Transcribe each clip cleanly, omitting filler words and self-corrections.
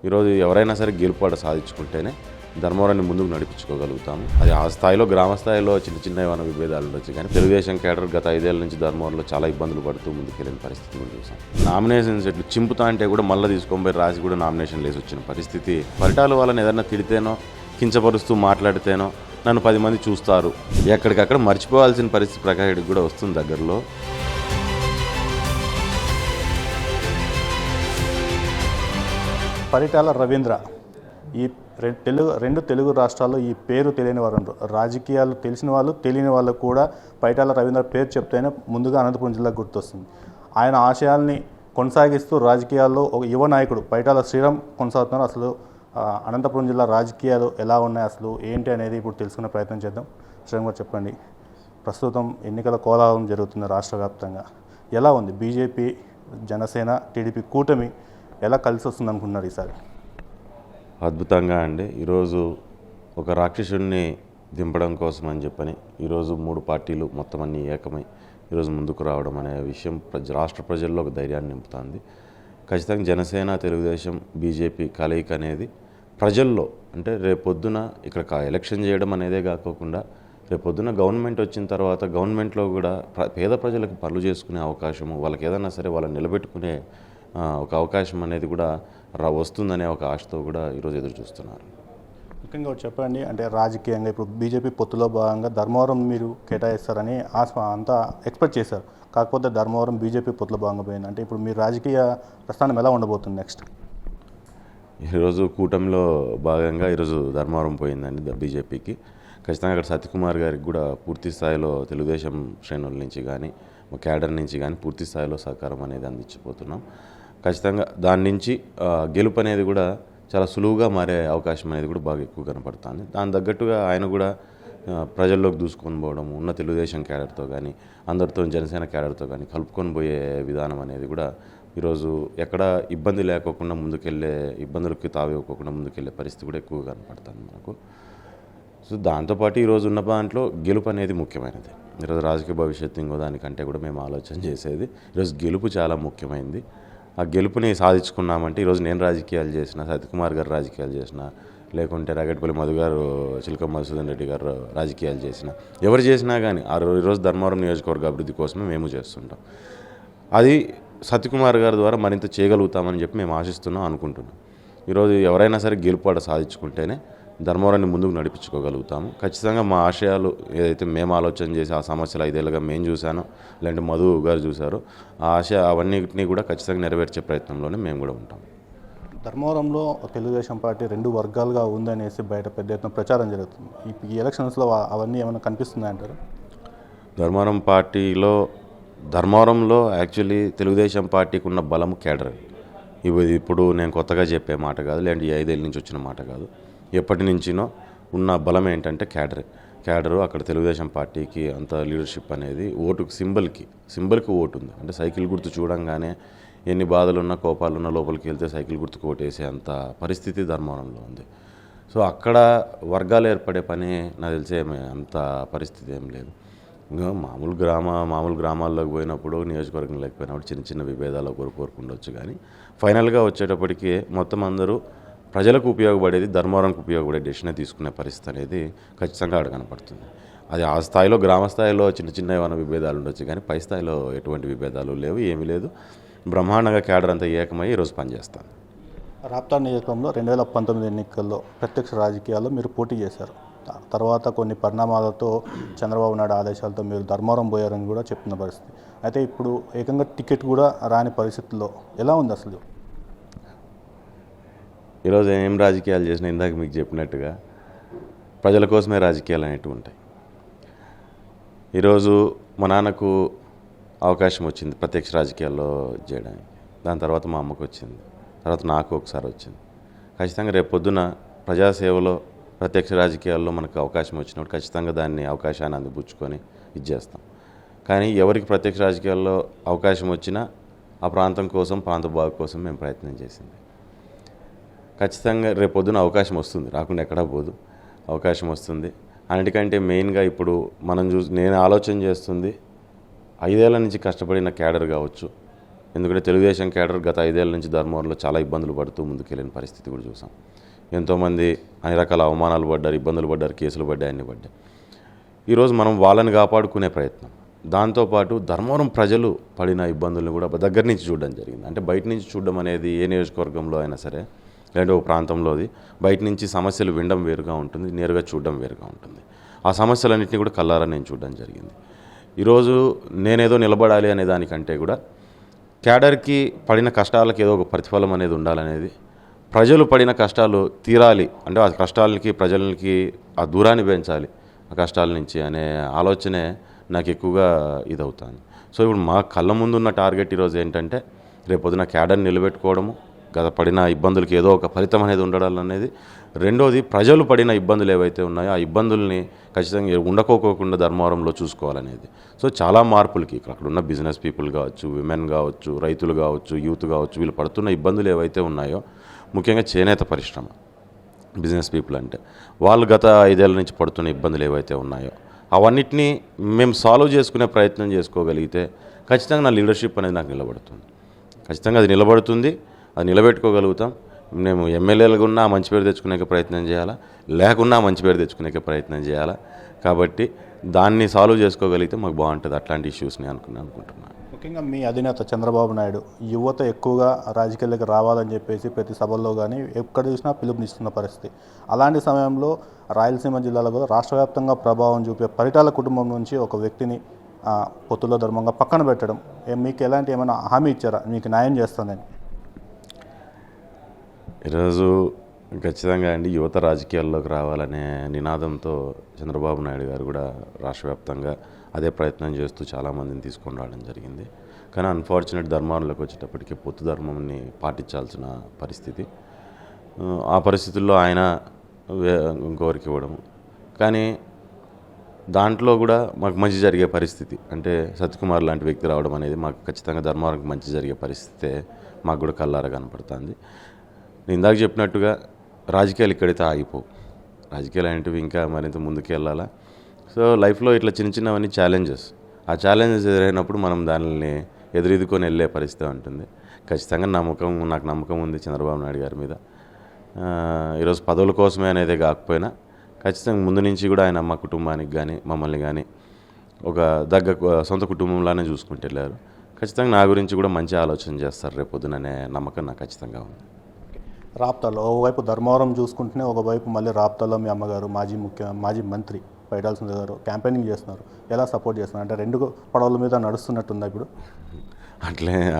ఈరోజు ఎవరైనా సరే గెలుపాట సాధించుకుంటేనే ధర్మవరాన్ని ముందుకు నడిపించుకోగలుగుతాము. అది ఆ స్థాయిలో గ్రామ స్థాయిలో చిన్న చిన్న ఏమైనా విభేదాలు ఉండొచ్చు, కానీ తెలుగుదేశం కేడర్ గత 5 ఏళ్ల నుంచి ధర్మవరంలో చాలా ఇబ్బందులు పడుతూ ముందుకెళ్ళిన పరిస్థితి మనం చూసాం. నామినేషన్స్ ఎట్లు చింపుతా అంటే కూడా మళ్ళీ తీసుకొని పోయి రాసి కూడా నామినేషన్ లేసి వచ్చిన పరిస్థితి. పరిటాల వాళ్ళని ఏదైనా తిడితేనో కించపరుస్తూ మాట్లాడితేనో నన్ను 10 మంది చూస్తారు, ఎక్కడికక్కడ మర్చిపోవాల్సిన పరిస్థితి ప్రకాశడికి కూడా వస్తుంది దగ్గరలో. పరిటాల రవీంద్ర ఈ రెండు తెలుగు రాష్ట్రాల్లో ఈ పేరు తెలియని వారు ఉంటారు. రాజకీయాలు తెలిసిన వాళ్ళు తెలియని వాళ్ళు కూడా పరిటాల రవీంద్ర పేరు చెప్తేనే ముందుగా అనంతపురం జిల్లాకు గుర్తొస్తుంది. ఆయన ఆశయాల్ని కొనసాగిస్తూ రాజకీయాల్లో ఒక యువ నాయకుడు పరిటాల శ్రీరామ్ కొనసాగుతున్నారు. అసలు అనంతపురం జిల్లా రాజకీయాలు ఎలా ఉన్నాయి, అసలు ఏంటి అనేది ఇప్పుడు తెలుసుకునే ప్రయత్నం చేద్దాం. శ్రీరామ్ గారు చెప్పండి, ప్రస్తుతం ఎన్నికల కోలాహలం జరుగుతుంది రాష్ట్ర వ్యాప్తంగా. ఎలా ఉంది బీజేపీ, జనసేన, టీడీపీ కూటమి ఎలా కలిసి వస్తుంది అనుకుంటున్నారు ఈసారి? అద్భుతంగా అండి. ఈరోజు ఒక రాక్షసుడిని దింపడం కోసం అని చెప్పని ఈరోజు 3 పార్టీలు మొత్తం అన్నీ ఏకమై ఈరోజు ముందుకు రావడం అనే విషయం రాష్ట్ర ప్రజల్లో ఒక ధైర్యాన్ని నింపుతుంది. ఖచ్చితంగా జనసేన, తెలుగుదేశం, బీజేపీ కలయిక అనేది ప్రజల్లో, అంటే రేపొద్దున ఇక్కడ ఎలక్షన్ చేయడం అనేదే కాకోకుండా రేపొద్దున గవర్నమెంట్ వచ్చిన తర్వాత గవర్నమెంట్లో కూడా పేద ప్రజలకు పనులు చేసుకునే అవకాశము, వాళ్ళకి ఏదైనా సరే వాళ్ళని నిలబెట్టుకునే ఒక అవకాశం అనేది కూడా వస్తుందనే ఒక ఆశతో కూడా ఈరోజు ఎదురు చూస్తున్నారు. ముఖ్యంగా చెప్పండి, అంటే రాజకీయంగా ఇప్పుడు బీజేపీ పొత్తులో భాగంగా ధర్మవరం మీరు కేటాయిస్తారని అంతా ఎక్స్పెక్ట్ చేశారు. కాకపోతే ధర్మవరం బీజేపీ పొత్తులో భాగంగా పోయింది. అంటే ఇప్పుడు మీ రాజకీయ ప్రస్థానం ఎలా ఉండబోతుంది నెక్స్ట్? ఈరోజు కూటమిలో భాగంగా ఈరోజు ధర్మవరం పోయిందండి బీజేపీకి. ఖచ్చితంగా అక్కడ సత్యకుమార్ గారికి కూడా పూర్తి స్థాయిలో తెలుగుదేశం శ్రేణుల నుంచి కానీ క్యాడర్ నుంచి కానీ పూర్తి స్థాయిలో సహకారం అనేది అందించిపోతున్నాం. ఖచ్చితంగా దాని నుంచి గెలుపు అనేది కూడా చాలా సులువుగా మారే అవకాశం అనేది కూడా బాగా ఎక్కువ కనపడుతుంది. దాని తగ్గట్టుగా ఆయన కూడా ప్రజల్లోకి దూసుకొని పోవడం, ఉన్న తెలుగుదేశం క్యాడర్తో కానీ అందరితో జనసేన క్యాడర్తో కానీ కలుపుకొని పోయే విధానం అనేది కూడా ఈరోజు ఎక్కడ ఇబ్బంది లేకోకుండా ముందుకెళ్ళే, ఇబ్బందులకి తావివ్వకుండా ముందుకెళ్ళే పరిస్థితి కూడా ఎక్కువగా కనపడుతుంది మనకు. సో దాంతోపాటు ఈరోజు ఉన్న దాంట్లో గెలుపు అనేది ముఖ్యమైనది. ఈరోజు రాజకీయ భవిష్యత్తు ఇంకో దానికంటే కూడా మేము ఆలోచన చేసేది ఈరోజు గెలుపు చాలా ముఖ్యమైనది. ఆ గెలుపుని సాధించుకున్నామంటే ఈరోజు నేను రాజకీయాలు చేసిన, సత్యకుమార్ గారు రాజకీయాలు చేసిన, లేకుంటే రగట్పల్లి మధు గారు, చిలక మధుసూదన్ రెడ్డి గారు రాజకీయాలు చేసిన, ఎవరు చేసినా కానీ ఈరోజు ధర్మవరం నియోజకవర్గ అభివృద్ధి కోసమే మేము చేస్తుంటాం. అది సత్యకుమార్ గారి ద్వారా మరింత చేయగలుగుతామని చెప్పి మేము ఆశిస్తున్నాం, అనుకుంటున్నాం. ఈరోజు ఎవరైనా సరే గెలుపాట సాధించుకుంటేనే ధర్మవరాన్ని ముందుకు నడిపించుకోగలుగుతాము. ఖచ్చితంగా మా ఆశయాలు ఏదైతే మేము ఆలోచన చేసి ఆ సమస్యలు 5 ఏళ్ళుగా మేము చూసానో, లేదంటే మధు గారు చూసారో, ఆ ఆశ అవన్నిటినీ కూడా ఖచ్చితంగా నెరవేర్చే ప్రయత్నంలోనే మేము కూడా ఉంటాం. ధర్మవరంలో తెలుగుదేశం పార్టీ 2 వర్గాలుగా ఉందనేసి బయట పెద్ద ఎత్తున ప్రచారం జరుగుతుంది. ఈ ఎలక్షన్స్లో అవన్నీ ఏమైనా కనిపిస్తున్నాయి అంటారు? ధర్మవరంలో యాక్చువల్లీ తెలుగుదేశం పార్టీకి ఉన్న బలం కేడర్. ఇప్పుడు నేను కొత్తగా చెప్పే మాట కాదు, లేదంటే 5 ఏళ్ళ నుంచి వచ్చిన మాట కాదు. ఎప్పటి నుంచినో ఉన్న బలం ఏంటంటే క్యాడరు. అక్కడ తెలుగుదేశం పార్టీకి అంత లీడర్షిప్ అనేది ఓటుకు సింబల్కి ఓటు ఉంది. అంటే సైకిల్ గుర్తు చూడంగానే ఎన్ని బాధలున్నా కోపాలున్నా లోపలికి వెళ్తే సైకిల్ గుర్తుకు ఓటేసే అంత పరిస్థితి ధర్మవరంలో ఉంది. సో అక్కడ వర్గాలు ఏర్పడే పని నాకు తెలిసే అంత పరిస్థితి ఏం లేదు. ఇంకా మామూలు గ్రామాల్లోకి పోయినప్పుడు, నియోజకవర్గం లేకపోయినప్పుడు చిన్న చిన్న విభేదాలు కోరుకుండొచ్చు, కానీ ఫైనల్గా వచ్చేటప్పటికి మొత్తం అందరూ ప్రజలకు ఉపయోగపడేది, ధర్మవరంకు ఉపయోగపడే డెసిషన్ తీసుకునే పరిస్థితి అనేది ఖచ్చితంగా అక్కడ కనపడుతుంది. అది ఆ స్థాయిలో గ్రామ స్థాయిలో చిన్న చిన్న ఏమైనా విభేదాలు ఉండొచ్చు, కానీ పై స్థాయిలో ఎటువంటి విభేదాలు లేవు, ఏమీ లేదు. బ్రహ్మాండంగా క్యాడర్ అంతా ఏకమై ఈరోజు పనిచేస్తాను. రాప్తాడ్ నియోజకవర్గంలో 2019 ఎన్నికల్లో ప్రత్యక్ష రాజకీయాల్లో మీరు పోటీ చేశారు. తర్వాత కొన్ని పరిణామాలతో చంద్రబాబు నాయుడు ఆదేశాలతో మీరు ధర్మవరం పోయారని కూడా చెప్తున్న పరిస్థితి. అయితే ఇప్పుడు ఏకంగా టికెట్ కూడా రాని పరిస్థితుల్లో ఎలా ఉంది అసలు? ఈరోజు ఏం రాజకీయాలు చేసినా ఇందాక మీకు చెప్పినట్టుగా ప్రజల కోసమే రాజకీయాలు అనేవి ఉంటాయి. ఈరోజు మా నాన్నకు అవకాశం వచ్చింది ప్రత్యక్ష రాజకీయాల్లో చేయడానికి, దాని తర్వాత మా అమ్మకు వచ్చింది, తర్వాత నాకు ఒకసారి వచ్చింది. ఖచ్చితంగా రేపు పొద్దున ప్రజాసేవలో ప్రత్యక్ష రాజకీయాల్లో మనకు అవకాశం వచ్చినప్పుడు ఖచ్చితంగా దాన్ని అవకాశాన్ని అందిపుచ్చుకొని చేస్తాం. కానీ ఎవరికి ప్రత్యక్ష రాజకీయాల్లో అవకాశం వచ్చినా ఆ ప్రాంతం కోసం, ప్రాంత బాగు కోసం మేము ప్రయత్నం చేసింది. ఖచ్చితంగా రేపు పొద్దున అవకాశం వస్తుంది, రాకుండా ఎక్కడా పోదు, అవకాశం వస్తుంది. అన్నిటికంటే మెయిన్గా ఇప్పుడు నేను ఆలోచన చేస్తుంది 5 ఏళ్ల నుంచి కష్టపడిన క్యాడర్ కావచ్చు, ఎందుకంటే తెలుగుదేశం కేడర్ గత 5 ఏళ్ల నుంచి ధర్మవరంలో చాలా ఇబ్బందులు పడుతూ ముందుకెళ్ళిన పరిస్థితి కూడా చూసాం. ఎంతోమంది అన్ని రకాల అవమానాలు పడ్డారు, ఇబ్బందులు పడ్డారు, కేసులు పడ్డాయి, అన్నీ పడ్డాయి. ఈరోజు మనం వాళ్ళని కాపాడుకునే ప్రయత్నం, దాంతోపాటు ధర్మవరం ప్రజలు పడిన ఇబ్బందులను కూడా దగ్గర నుంచి చూడడం జరిగింది. అంటే బయట నుంచి చూడడం అనేది ఏ నియోజకవర్గంలో అయినా సరే, లేదంటే ఒక ప్రాంతంలోది బయట నుంచి సమస్యలు వినడం వేరుగా ఉంటుంది, నేరుగా చూడడం వేరుగా ఉంటుంది. ఆ సమస్యలన్నింటినీ కూడా కళ్ళారా నేను చూడడం జరిగింది. ఈరోజు నేనేదో నిలబడాలి అనే దానికంటే కూడా క్యాడర్కి పడిన కష్టాలకు ఏదో ఒక ప్రతిఫలం అనేది ఉండాలనేది, ప్రజలు పడిన కష్టాలు తీరాలి అంటే ఆ కష్టాలకి ప్రజలకి ఆ దూరాన్ని పెంచాలి ఆ కష్టాల నుంచి అనే ఆలోచనే నాకు ఎక్కువగా ఇదవుతుంది. సో ఇప్పుడు మా కళ్ళ ముందున్న టార్గెట్ ఈరోజు ఏంటంటే రేపొద్దున క్యాడర్ని నిలబెట్టుకోవడము, గత పడిన ఇబ్బందులకి ఏదో ఒక ఫలితం అనేది ఉండడం అనేది. రెండోది ప్రజలు పడిన ఇబ్బందులు ఏవైతే ఉన్నాయో ఆ ఇబ్బందుల్ని ఖచ్చితంగా ఉండకోకుండా ధర్మవరంలో చూసుకోవాలనేది. సో చాలా మార్పులకి అక్కడ ఉన్న బిజినెస్ పీపుల్ కావచ్చు, విమెన్ కావచ్చు, రైతులు కావచ్చు, యూత్ కావచ్చు, వీళ్ళు పడుతున్న ఇబ్బందులు ఏవైతే ఉన్నాయో, ముఖ్యంగా చేనేత పరిశ్రమ బిజినెస్ పీపుల్ అంటే వాళ్ళు గత 5 ఏళ్ల నుంచి పడుతున్న ఇబ్బందులు ఏవైతే ఉన్నాయో అవన్నిటినీ మేము సాల్వ్ చేసుకునే ప్రయత్నం చేసుకోగలిగితే ఖచ్చితంగా నా లీడర్షిప్ అనేది నాకు నిలబడుతుంది. ఖచ్చితంగా అది నిలబడుతుంది, అది నిలబెట్టుకోగలుగుతాం. మేము ఎమ్మెల్యేలుగా ఉన్నా మంచి పేరు తెచ్చుకునే ప్రయత్నం చేయాలా, లేకున్నా మంచి పేరు తెచ్చుకునే ప్రయత్నం చేయాలా. కాబట్టి దాన్ని సాల్వ్ చేసుకోగలిగితే మాకు బాగుంటుంది అట్లాంటి ఇష్యూస్ని అనుకుంటున్నాను. ముఖ్యంగా మీ అధినేత చంద్రబాబు నాయుడు యువత ఎక్కువగా రాజకీయాలకు రావాలని చెప్పేసి ప్రతి సభల్లో కానీ ఎక్కడ చూసినా పిలుపునిస్తున్న పరిస్థితి. అలాంటి సమయంలో రాయలసీమ జిల్లాలో కూడా రాష్ట్ర వ్యాప్తంగా ప్రభావం చూపే పరిటాల కుటుంబం నుంచి ఒక వ్యక్తిని పొత్తులో ధర్మంగా పక్కన పెట్టడం, మీకు ఎలాంటి ఏమైనా హామీ ఇచ్చారా మీకు న్యాయం చేస్తానని? ఈరోజు ఖచ్చితంగా అండి యువత రాజకీయాల్లోకి రావాలనే నినాదంతో చంద్రబాబు నాయుడు గారు కూడా రాష్ట్ర వ్యాప్తంగా అదే ప్రయత్నం చేస్తూ చాలామందిని తీసుకొని రావడం జరిగింది. కానీ అన్ఫార్చునేట్ ధర్మాల్లోకి వచ్చేటప్పటికి పొత్తు ధర్మంని పాటించాల్సిన పరిస్థితి. ఆ పరిస్థితుల్లో ఆయన ఇంకొకరికి ఇవ్వడము, కానీ దాంట్లో కూడా మాకు మంచి జరిగే పరిస్థితి అంటే సత్యకుమార్ లాంటి వ్యక్తి రావడం అనేది మాకు ఖచ్చితంగా ధర్మానికి మంచి జరిగే పరిస్థితే మాకు కూడా కళ్ళారా కనపడుతుంది. నేను ఇందాక చెప్పినట్టుగా రాజకీయాలు ఇక్కడైతే ఆగిపోవు, రాజకీయాలు అనేటివి ఇంకా మరింత ముందుకు వెళ్ళాలా. సో లైఫ్లో ఇట్లా చిన్న చిన్నవన్నీ ఛాలెంజెస్, ఆ ఛాలెంజెస్ ఎదురైనప్పుడు మనం దానిని ఎదురెదుకొని వెళ్ళే పరిస్థితి ఉంటుంది. ఖచ్చితంగా నాకు నమ్మకం ఉంది చంద్రబాబు నాయుడు గారి మీద. ఈరోజు పదవుల కోసమే అనేది కాకపోయినా ఖచ్చితంగా ముందు నుంచి కూడా ఆయన మా కుటుంబానికి కానీ మమ్మల్ని కానీ ఒక సొంత కుటుంబంలానే చూసుకుంటూ వెళ్ళారు. ఖచ్చితంగా నా గురించి కూడా మంచి ఆలోచన చేస్తారు రేపొద్దుననే నమ్మకం నాకు ఖచ్చితంగా ఉంది. రాప్తాలో ఒకవైపు ధర్మవరం చూసుకుంటేనే ఒకవైపు మళ్ళీ రాప్తాలో మీ అమ్మగారు మాజీ మంత్రి పైటాల సునీత గారు క్యాంపెయినింగ్ చేస్తున్నారు. ఎలా సపోర్ట్ చేస్తున్నారు అంటే 2 పడవల మీద నడుస్తున్నట్టుందా ఇప్పుడు?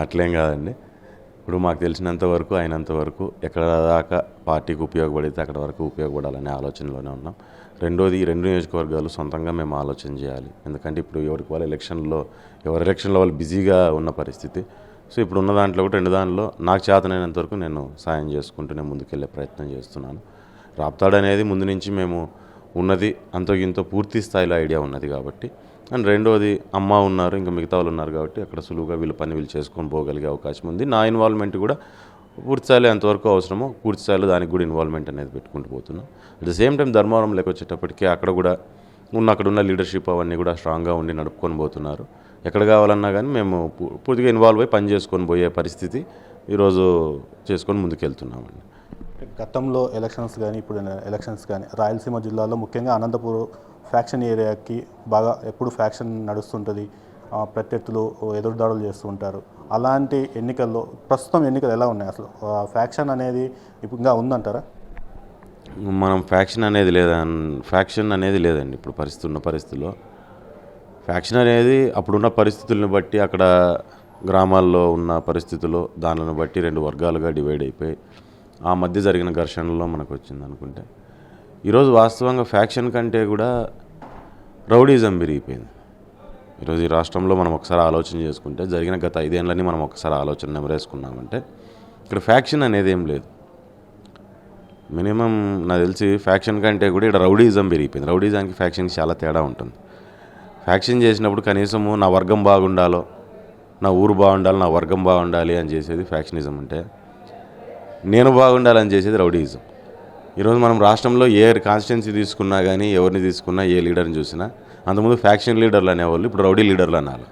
అట్లేం కాదండి. ఇప్పుడు మాకు తెలిసినంత వరకు అయినంత వరకు ఎక్కడ దాకా పార్టీకి ఉపయోగపడితే అక్కడ వరకు ఉపయోగపడాలనే ఆలోచనలోనే ఉన్నాం. రెండోది ఈ 2 నియోజకవర్గాలు సొంతంగా మేము ఆలోచన చేయాలి. ఎందుకంటే ఇప్పుడు ఎవరి ఎలక్షన్లో వాళ్ళు బిజీగా ఉన్న పరిస్థితి. సో ఇప్పుడు ఉన్న దాంట్లో కూడా 2 దాంట్లో నాకు చేతనైనంత వరకు నేను సాయం చేసుకుంటూనే ముందుకెళ్ళే ప్రయత్నం చేస్తున్నాను. రాప్తాడు అనేది ముందు నుంచి మేము ఉన్నది అంతో ఇంతో పూర్తి స్థాయిలో ఐడియా ఉన్నది కాబట్టి, అండ్ రెండోది అమ్మ ఉన్నారు, ఇంకా మిగతా వాళ్ళు ఉన్నారు కాబట్టి అక్కడ సులువుగా వీళ్ళు చేసుకొని పోగలిగే అవకాశం ఉంది. నా ఇన్వాల్వ్మెంట్ కూడా పూర్తి స్థాయిలో ఎంతవరకు అవసరమో పూర్తి స్థాయిలో దానికి కూడా ఇన్వాల్వ్మెంట్ అనేది పెట్టుకుంటూ పోతున్నాం. అట్ ద సేమ్ టైం ధర్మవరంలోకి వచ్చేటప్పటికి అక్కడ కూడా అక్కడున్న లీడర్షిప్ అవన్నీ కూడా స్ట్రాంగ్గా ఉండి నడుపుకొని పోతున్నారు. ఎక్కడ కావాలన్నా కానీ మేము పూర్తిగా ఇన్వాల్వ్ అయ్యి పని చేసుకొని పోయే పరిస్థితి ఈరోజు చేసుకొని ముందుకెళ్తున్నామండి. గతంలో ఎలక్షన్స్ కానీ ఇప్పుడు ఎలక్షన్స్ కానీ రాయలసీమ జిల్లాలో ముఖ్యంగా అనంతపురం ఫ్యాక్షన్ ఏరియాకి బాగా ఎప్పుడు ఫ్యాక్షన్ నడుస్తుంటుంది, ప్రత్యర్థులు ఎదురుదాడులు చేస్తూ ఉంటారు. అలాంటి ఎన్నికల్లో ప్రస్తుతం ఎన్నికలు ఎలా ఉన్నాయి? అసలు ఫ్యాక్షన్ అనేది ఇంకా ఉందంటారా? మనం ఫ్యాక్షన్ అనేది లేదండి ఇప్పుడు పరిస్థితుల్లో. ఫ్యాక్షన్ అనేది అప్పుడున్న పరిస్థితులను బట్టి అక్కడ గ్రామాల్లో ఉన్న పరిస్థితులు దానిని బట్టి 2 వర్గాలుగా డివైడ్ అయిపోయి ఆ మధ్య జరిగిన ఘర్షణలో మనకు వచ్చింది అనుకుంటే, ఈరోజు వాస్తవంగా ఫ్యాక్షన్ కంటే కూడా రౌడీజం పెరిగిపోయింది. ఈరోజు ఈ రాష్ట్రంలో మనం ఒకసారి ఆలోచన చేసుకుంటే జరిగిన గత 5 ఏళ్ళని మనం ఒకసారి ఆలోచన నెమరేసుకున్నామంటే ఇక్కడ ఫ్యాక్షన్ అనేది ఏం లేదు. మినిమం నాకు తెలిసి ఫ్యాక్షన్ కంటే కూడా ఇక్కడ రౌడీజం పెరిగిపోయింది. రౌడీజానికి ఫ్యాక్షన్కి చాలా తేడా ఉంటుంది. ఫ్యాక్షన్ చేసినప్పుడు కనీసము నా వర్గం బాగుండాలో, నా ఊరు బాగుండాలి, నా వర్గం బాగుండాలి అని చేసేది ఫ్యాక్షనిజం అంటే, నేను బాగుండాలని చేసేది రౌడీయిజం. ఈరోజు మనం రాష్ట్రంలో ఏ కాన్స్టిట్యున్సీ తీసుకున్నా కానీ ఎవరిని తీసుకున్నా ఏ లీడర్ని చూసినా అంతకుముందు ఫ్యాక్షన్ లీడర్లు అనేవాళ్ళు ఇప్పుడు రౌడీ లీడర్లు అనాలి.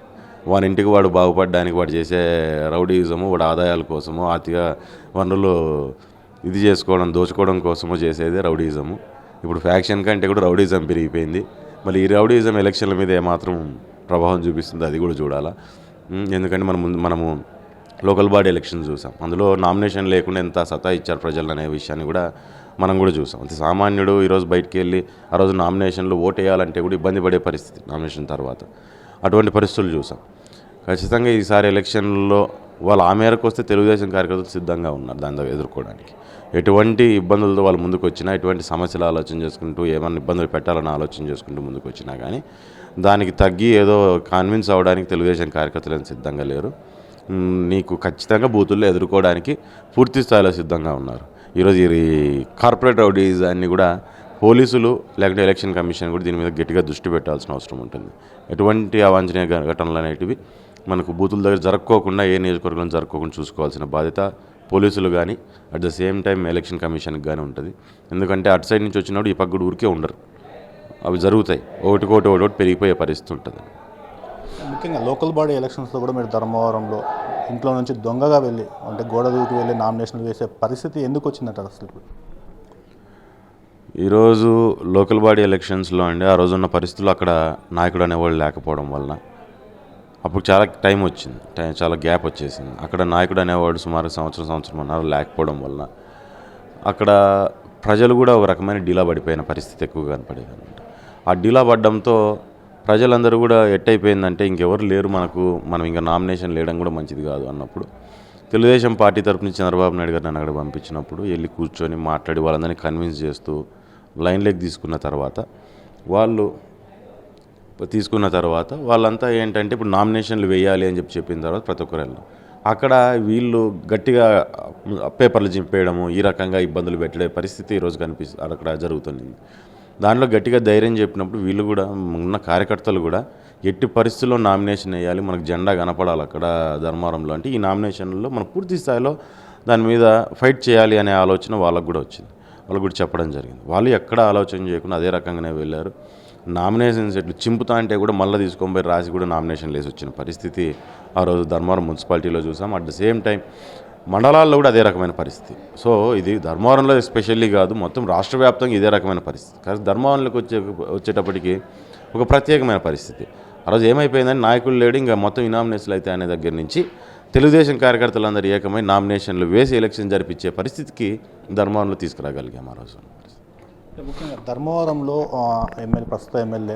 వాడి ఇంటికి వాడు బాగుపడడానికి వాడు చేసే రౌడీయిజము, వాడి ఆదాయాల కోసము, ఆర్థిక వనరులు ఇది చేసుకోవడం, దోచుకోవడం కోసము చేసేదే రౌడీయిజము. ఇప్పుడు ఫ్యాక్షన్ కంటే కూడా రౌడీయిజం పెరిగిపోయింది. మళ్ళీ ఈ రౌడీయిజం ఎలక్షన్ల మీద ఏమాత్రం ప్రభావం చూపిస్తుంది అది కూడా చూడాలా. ఎందుకంటే మనము లోకల్ బాడీ ఎలక్షన్ చూసాం. అందులో నామినేషన్ లేకుండా ఎంత సత్తా ఇచ్చారు ప్రజలు అనే విషయాన్ని కూడా మనం కూడా చూసాం. అంతే సామాన్యుడు ఈరోజు బయటికి వెళ్ళి ఆ రోజు నామినేషన్లో ఓటు వేయాలంటే కూడా ఇబ్బంది పడే పరిస్థితి నామినేషన్ తర్వాత. అటువంటి పరిస్థితులు చూసాం. ఖచ్చితంగా ఈసారి ఎలక్షన్లో వాళ్ళు ఆ మేరకు వస్తే తెలుగుదేశం కార్యకర్తలు సిద్ధంగా ఉన్నారు దాన్ని ఎదుర్కోవడానికి. ఎటువంటి ఇబ్బందులతో వాళ్ళు ముందుకు వచ్చినా, ఎటువంటి సమస్యలు ఆలోచన చేసుకుంటూ, ఏమన్నా ఇబ్బందులు పెట్టాలని ఆలోచన చేసుకుంటూ ముందుకు వచ్చినా కానీ దానికి తగ్గి ఏదో కన్విన్స్ అవ్వడానికి తెలుగుదేశం కార్యకర్తలు సిద్ధంగా లేరు. నీకు ఖచ్చితంగా బూతుల్లో ఎదుర్కోవడానికి పూర్తి స్థాయిలో సిద్ధంగా ఉన్నారు. ఈరోజు ఈ కార్పొరేట్ రౌడీజాన్ని కూడా పోలీసులు లేకపోతే ఎలక్షన్ కమిషన్ కూడా దీని మీద గట్టిగా దృష్టి పెట్టాల్సిన అవసరం ఉంటుంది. ఎటువంటి అవాంఛనీయ ఘటనలు అనేటివి మనకు బూతుల దగ్గర జరగకోకుండా, ఏ నియోజకవర్గంలో జరగకోకుండా చూసుకోవాల్సిన బాధ్యత పోలీసులు కానీ at the same time election కమిషన్కి కానీ ఉంటుంది. ఎందుకంటే అటు సైడ్ నుంచి వచ్చినప్పుడు ఈ పక్కడు ఊరికే ఉండరు, అవి జరుగుతాయి. ఒకటి పెరిగిపోయే పరిస్థితి ఉంటుంది. ముఖ్యంగా లోకల్ బాడీ ఎలక్షన్స్లో కూడా మీరు ధర్మవరంలో ఇంట్లో నుంచి దొంగగా వెళ్ళి అంటే గోడ దూకి వెళ్ళి నామినేషన్లు వేసే పరిస్థితి ఎందుకు వచ్చిందంటారు అసలు? ఈరోజు లోకల్ బాడీ ఎలక్షన్స్లో అండి ఆ రోజున్న పరిస్థితుల్లో అక్కడ నాయకుడు అనేవాళ్ళు లేకపోవడం వలన అప్పుడు చాలా టైం వచ్చింది, చాలా గ్యాప్ వచ్చేసింది. అక్కడ నాయకుడు అనేవాడు సుమారు సంవత్సరం లేకపోవడం వలన అక్కడ ప్రజలు కూడా ఒక రకమైన డీలా పడిపోయిన పరిస్థితి ఎక్కువగా కనపడేది అనమాట. ఆ డీలా పడడంతో ప్రజలందరూ కూడా ఎట్టయిపోయిందంటే ఇంకెవరు లేరు మనం ఇంకా నామినేషన్ వేయడం కూడా మంచిది కాదు అన్నప్పుడు తెలుగుదేశం పార్టీ తరపు నుంచి చంద్రబాబు నాయుడు గారు నన్ను అక్కడ పంపించినప్పుడు వెళ్ళి కూర్చొని మాట్లాడి వాళ్ళందరినీ కన్విన్స్ చేస్తూ లైన్లోకి తీసుకున్న తర్వాత వాళ్ళంతా ఏంటంటే ఇప్పుడు నామినేషన్లు వేయాలి అని చెప్పిన తర్వాత ప్రతి ఒక్కరు అక్కడ వీళ్ళు గట్టిగా పేపర్లు చింపేయడము, ఈ రకంగా ఇబ్బందులు పెట్టే పరిస్థితి ఈరోజు అక్కడ జరుగుతుంది. దాంట్లో గట్టిగా ధైర్యం చెప్పినప్పుడు వీళ్ళు కూడా ఉన్న కార్యకర్తలు కూడా ఎట్టి పరిస్థితుల్లో నామినేషన్ వేయాలి, మనకు జెండా కనపడాలి అక్కడ ధర్మవరంలో, అంటే ఈ నామినేషన్లో మనం పూర్తి స్థాయిలో దాని మీద ఫైట్ చేయాలి అనే ఆలోచన వాళ్ళకు కూడా వచ్చింది. వాళ్ళకు కూడా చెప్పడం జరిగింది. వాళ్ళు ఎక్కడ ఆలోచన చేయకుండా అదే రకంగానే వెళ్ళారు. నామినేషన్స్ ఎట్లు చింపుతా అంటే కూడా మళ్ళీ తీసుకొని పోయి రాసి కూడా నామినేషన్ వేసి వచ్చిన పరిస్థితి ఆ రోజు ధర్మవరం మున్సిపాలిటీలో చూసాం. అట్ ద సేమ్ టైం మండలాల్లో కూడా అదే రకమైన పరిస్థితి. సో ఇది ధర్మవరంలో ఎస్పెషల్లీ కాదు, మొత్తం రాష్ట్ర వ్యాప్తంగా ఇదే రకమైన పరిస్థితి. కానీ ధర్మవరంలోకి వచ్చేటప్పటికి ఒక ప్రత్యేకమైన పరిస్థితి. ఆ రోజు ఏమైపోయిందని నాయకులు లేడు, ఇంకా మొత్తం ఈ నామినేషన్లు అయితే అనే దగ్గర నుంచి తెలుగుదేశం కార్యకర్తలందరూ ఏకమై నామినేషన్లు వేసి ఎలక్షన్ జరిపించే పరిస్థితికి ధర్మవరంలో తీసుకురాగలిగాం ఆ రోజు. ముఖ్యంగా ధర్మవరంలో ప్రస్తుత ఎమ్మెల్యే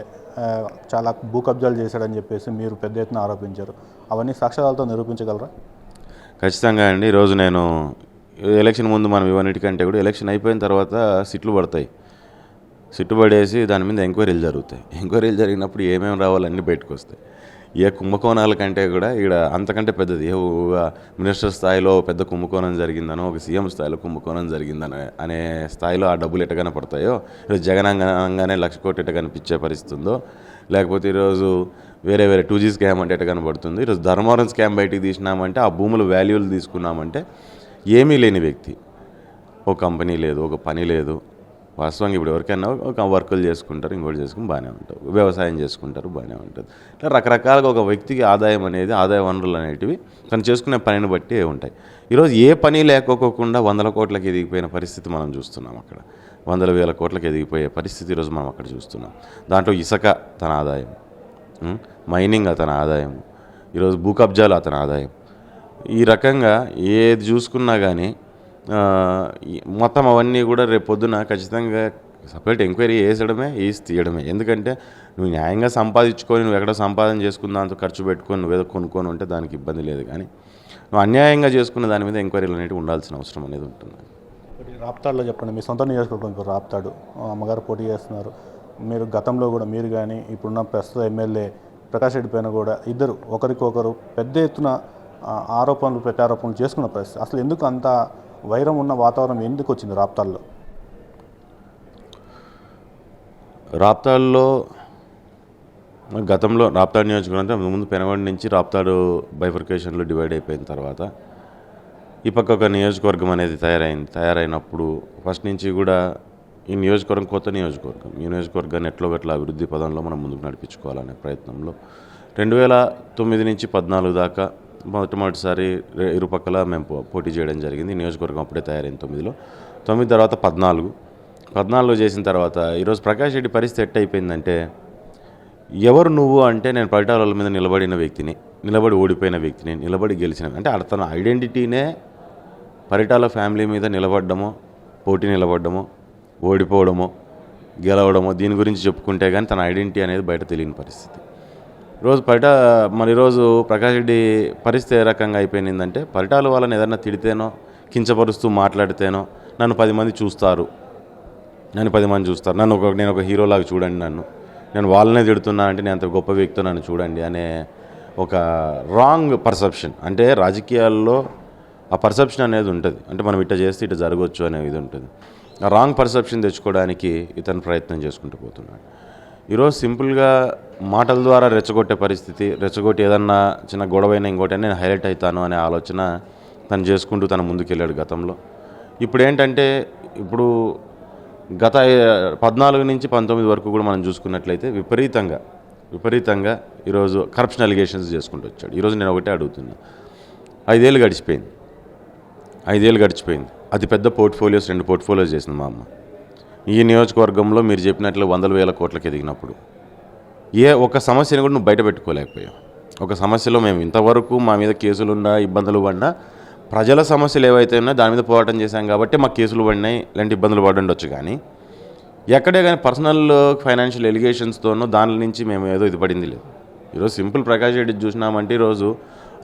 చాలా భూ కబ్జాలు చేశాడని చెప్పేసి మీరు పెద్ద ఎత్తున ఆరోపించారు. అవన్నీ సాక్ష్యాలతో నిరూపించగలరా? ఖచ్చితంగా అండి. ఈరోజు నేను ఎలక్షన్ ముందు మనం ఇవన్నిటికంటే కూడా ఎలక్షన్ అయిపోయిన తర్వాత సిట్లు పడతాయి. సిట్టు పడేసి దాని మీద ఎంక్వైరీలు జరుగుతాయి. ఎంక్వైరీలు జరిగినప్పుడు ఏమేమి రావాలన్నీ బయటకు వస్తాయి. ఏ కుంభకోణాల కంటే కూడా ఇక్కడ అంతకంటే పెద్దది మినిస్టర్ స్థాయిలో పెద్ద కుంభకోణం జరిగిందనో, ఒక సీఎం స్థాయిలో కుంభకోణం జరిగిందనో అనే స్థాయిలో ఆ డబ్బులు ఎట్ట కనపడతాయో, ఈరోజు జగనంగానే 1,00,000 కోట్లు ఎట్ట కనిపించే పరిస్థితి ఉందో, లేకపోతే ఈరోజు వేరే 2G స్కామ్ అంటే ఎట్ట కనపడుతుంది. ఈరోజు ధర్మవరం స్కామ్ బయటికి తీసినామంటే ఆ భూముల వాల్యూలు తీసుకున్నామంటే ఏమీ లేని వ్యక్తి, ఒక కంపెనీ లేదు, ఒక పని లేదు. వాస్తవంగా ఇప్పుడు ఎవరికైనా ఒక వర్కులు చేసుకుంటారు, ఇంకోటి చేసుకుని బాగానే ఉంటారు, వ్యవసాయం చేసుకుంటారు, బాగానే ఉంటుంది. ఇట్లా రకరకాలుగా ఒక వ్యక్తికి ఆదాయం అనేది, ఆదాయ వనరులు అనేటివి తను చేసుకునే పనిని బట్టి ఉంటాయి. ఈరోజు ఏ పని లేకపోకుండా 100 కోట్లకి ఎదిగిపోయిన పరిస్థితి మనం చూస్తున్నాం. అక్కడ 100,000 కోట్లకి ఎదిగిపోయే పరిస్థితి ఈరోజు మనం అక్కడ చూస్తున్నాం. దాంట్లో ఇసుక తన ఆదాయం, మైనింగ్ అతని ఆదాయం, ఈరోజు భూ కబ్జాలు అతని ఆదాయం. ఈ రకంగా ఏది చూసుకున్నా కానీ మొత్తం అవన్నీ కూడా రేపు పొద్దున ఖచ్చితంగా సపరేట్ ఎంక్వైరీ వేసడమే, వేసి తీయడమే. ఎందుకంటే నువ్వు న్యాయంగా సంపాదించుకొని నువ్వు ఎక్కడో సంపాదన చేసుకున్న దాంతో ఖర్చు పెట్టుకొని నువ్వేదో కొనుక్కొని ఉంటే దానికి ఇబ్బంది లేదు. కానీ నువ్వు అన్యాయంగా చేసుకున్న దాని మీద ఎంక్వైరీలు అనేవి ఉండాల్సిన అవసరం అనేది ఉంటుంది. రాప్తాడులో చెప్పండి, మీ సొంత నియోజకవర్గం రాప్తాడు, అమ్మగారు పోటీ చేస్తున్నారు. మీరు గతంలో కూడా మీరు కానీ ఇప్పుడున్న ప్రస్తుత ఎమ్మెల్యే ప్రకాష్ రెడ్డి పైన కూడా ఇద్దరు ఒకరికొకరు పెద్ద ఎత్తున ఆరోపణలు ప్రత్యారోపణలు చేసుకున్న పరిస్థితి. అసలు ఎందుకు అంత వైరం ఉన్న వాతావరణం ఎందుకు వచ్చింది రాప్తాడులో? రాప్తాడులో గతంలో రాప్తాడు నియోజకవర్గం ముందు పెనగొండ నుంచి రాప్తాడు బైఫర్కేషన్లో డివైడ్ అయిపోయిన తర్వాత ఈ పక్క ఒక నియోజకవర్గం అనేది తయారైనప్పుడు ఫస్ట్ నుంచి కూడా ఈ నియోజకవర్గం కొత్త నియోజకవర్గం, ఈ నియోజకవర్గాన్ని ఎట్లో గట్లా అభివృద్ధి పదంలో మనం ముందుకు నడిపించుకోవాలనే ప్రయత్నంలో 2009 నుంచి 14 దాకా మొట్టమొదటిసారి ఇరుపక్కల మేము పోటీ చేయడం జరిగింది. నియోజకవర్గం అప్పుడే తయారైంది 9లో. 9 తర్వాత 14 చేసిన తర్వాత ఈరోజు ప్రకాష్ రెడ్డి పరిస్థితి ఎట్టయిపోయిందంటే, ఎవరు నువ్వు అంటే నేను పరిటాల మీద నిలబడిన వ్యక్తిని, నిలబడి ఓడిపోయిన వ్యక్తిని, నిలబడి గెలిచిన అంటే తన ఐడెంటిటీనే పరిటాల ఫ్యామిలీ మీద నిలబడ్డమో, పోటీ నిలబడ్డమో, ఓడిపోవడమో, గెలవడమో దీని గురించి చెప్పుకుంటే కానీ తన ఐడెంటిటీ అనేది బయట తెలియని పరిస్థితి. ఈరోజు ప్రకాష్ రెడ్డి పరిస్థితి ఏ రకంగా అయిపోయిందంటే, పరిటాల వాళ్ళని ఏదన్నా తిడితేనో, కించపరుస్తూ మాట్లాడితేనో నన్ను 10 మంది చూస్తారు, నేను ఒక హీరోలాగా చూడండి, నేను వాళ్ళనే తిడుతున్నా అంటే నేను అంత గొప్ప వ్యక్తితో నన్ను చూడండి అనే ఒక రాంగ్ పర్సెప్షన్. అంటే రాజకీయాల్లో ఆ పర్సెప్షన్ అనేది ఉంటుంది. అంటే మనం ఇట్లా చేస్తే ఇట్లా జరగవచ్చు అనే ఇది ఉంటుంది. ఆ రాంగ్ పర్సెప్షన్ తెచ్చుకోవడానికి ఇతను ప్రయత్నం చేసుకుంటూ పోతున్నాడు. ఈరోజు సింపుల్గా మాటల ద్వారా రెచ్చగొట్టి ఏదన్నా చిన్న గొడవైనా ఇంకోటైనా నేను హైలైట్ అవుతాను అనే ఆలోచన తను చేసుకుంటూ తను ముందుకెళ్ళాడు గతంలో. ఇప్పుడు ఏంటంటే, గత 14 నుంచి 19 వరకు కూడా మనం చూసుకున్నట్లయితే విపరీతంగా ఈరోజు కరప్షన్ అలిగేషన్స్ చేసుకుంటూ వచ్చాడు. ఈరోజు నేను ఒకటే అడుగుతున్నా, 5 ఏళ్ళు గడిచిపోయింది. అతి పెద్ద పోర్ట్ఫోలియోస్ 2 పోర్ట్ఫోలియోస్ చేసింది మా అమ్మ. ఈ నియోజకవర్గంలో మీరు చెప్పినట్లు 100,000 కోట్లకి ఎదిగినప్పుడు ఒక సమస్యను కూడా నువ్వు బయట పెట్టుకోలేకపోయావు. ఒక సమస్యలో మేము ఇంతవరకు మా మీద కేసులున్నా, ఇబ్బందులు పడినా, ప్రజల సమస్యలు ఏవైతే ఉన్నాయో దాని మీద పోరాటం చేశాం కాబట్టి మాకు కేసులు పడినాయి, ఇలాంటి ఇబ్బందులు పడి ఉండొచ్చు. కానీ ఎక్కడే కానీ పర్సనల్ ఫైనాన్షియల్ ఎలిగేషన్స్తోనో దాని నుంచి మేము ఏదో ఇది పడింది లేదు. ఈరోజు సింపుల్ ప్రకాష్ రెడ్డి చూసినామంటే, ఈరోజు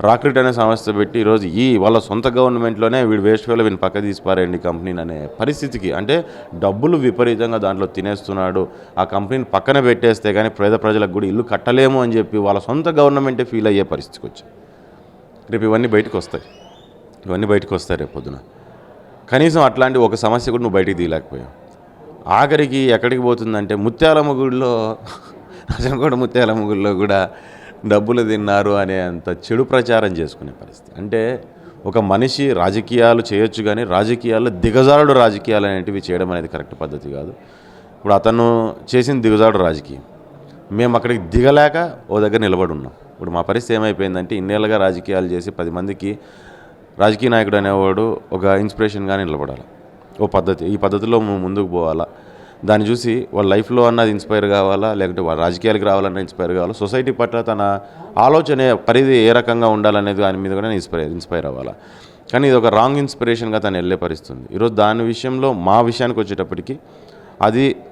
రాక్రిట్ అనే సంస్థ పెట్టి ఈరోజు వాళ్ళ సొంత గవర్నమెంట్లోనే వీడు వేస్ట్ ఫెలో వీని పక్క తీసిపారండి కంపెనీని అనే పరిస్థితికి, అంటే డబ్బులు విపరీతంగా దాంట్లో తినేస్తున్నాడు. ఆ కంపెనీని పక్కన పెట్టేస్తే కానీ పేద ప్రజలకు కూడా ఇల్లు కట్టలేము అని చెప్పి వాళ్ళ సొంత గవర్నమెంటే ఫీల్ అయ్యే పరిస్థితికి వచ్చాయి. రేపు ఇవన్నీ బయటకు వస్తాయి రేపు పొద్దున. కనీసం అట్లాంటి ఒక సమస్య కూడా నువ్వు బయటికి తీయలేకపోయావు. ఆఖరికి ఎక్కడికి పోతుందంటే, ముత్యాలమ్మ గుడిలో కూడా డబ్బులు తిన్నారు అనే అంత చెడు ప్రచారం చేసుకునే పరిస్థితి. అంటే ఒక మనిషి రాజకీయాలు చేయొచ్చు, కానీ రాజకీయాల్లో దిగజారుడు రాజకీయాలు అనేటివి చేయడం అనేది కరెక్ట్ పద్ధతి కాదు. ఇప్పుడు అతను చేసిన దిగజారుడు రాజకీయం, మేము అక్కడికి దిగలేక ఓ దగ్గర నిలబడి ఉన్నాం. ఇప్పుడు మా పరిస్థితి ఏమైపోయిందంటే, ఇన్నేళ్ళుగా రాజకీయాలు చేసి 10 మందికి రాజకీయ నాయకుడు అనేవాడు ఒక ఇన్స్పిరేషన్గా నిలబడాలి. ఓ పద్ధతి, ఈ పద్ధతిలో ముందుకు పోవాలా, దాన్ని చూసి వాళ్ళ లైఫ్లో అన్నది ఇన్స్పైర్ కావాలా, లేకపోతే వాళ్ళ రాజకీయాలకు రావాలన్నా ఇన్స్పైర్ కావాలా, సొసైటీ పట్ల తన ఆలోచన పరిధి ఏ రకంగా ఉండాలనేది దాని మీద కూడా ఇన్స్పైర్ అవ్వాలా. కానీ ఇది ఒక రాంగ్ ఇన్స్పిరేషన్గా తను వెళ్ళే పరిస్థితుంది. ఈరోజు దాని విషయంలో మా విషయానికి వచ్చేటప్పటికి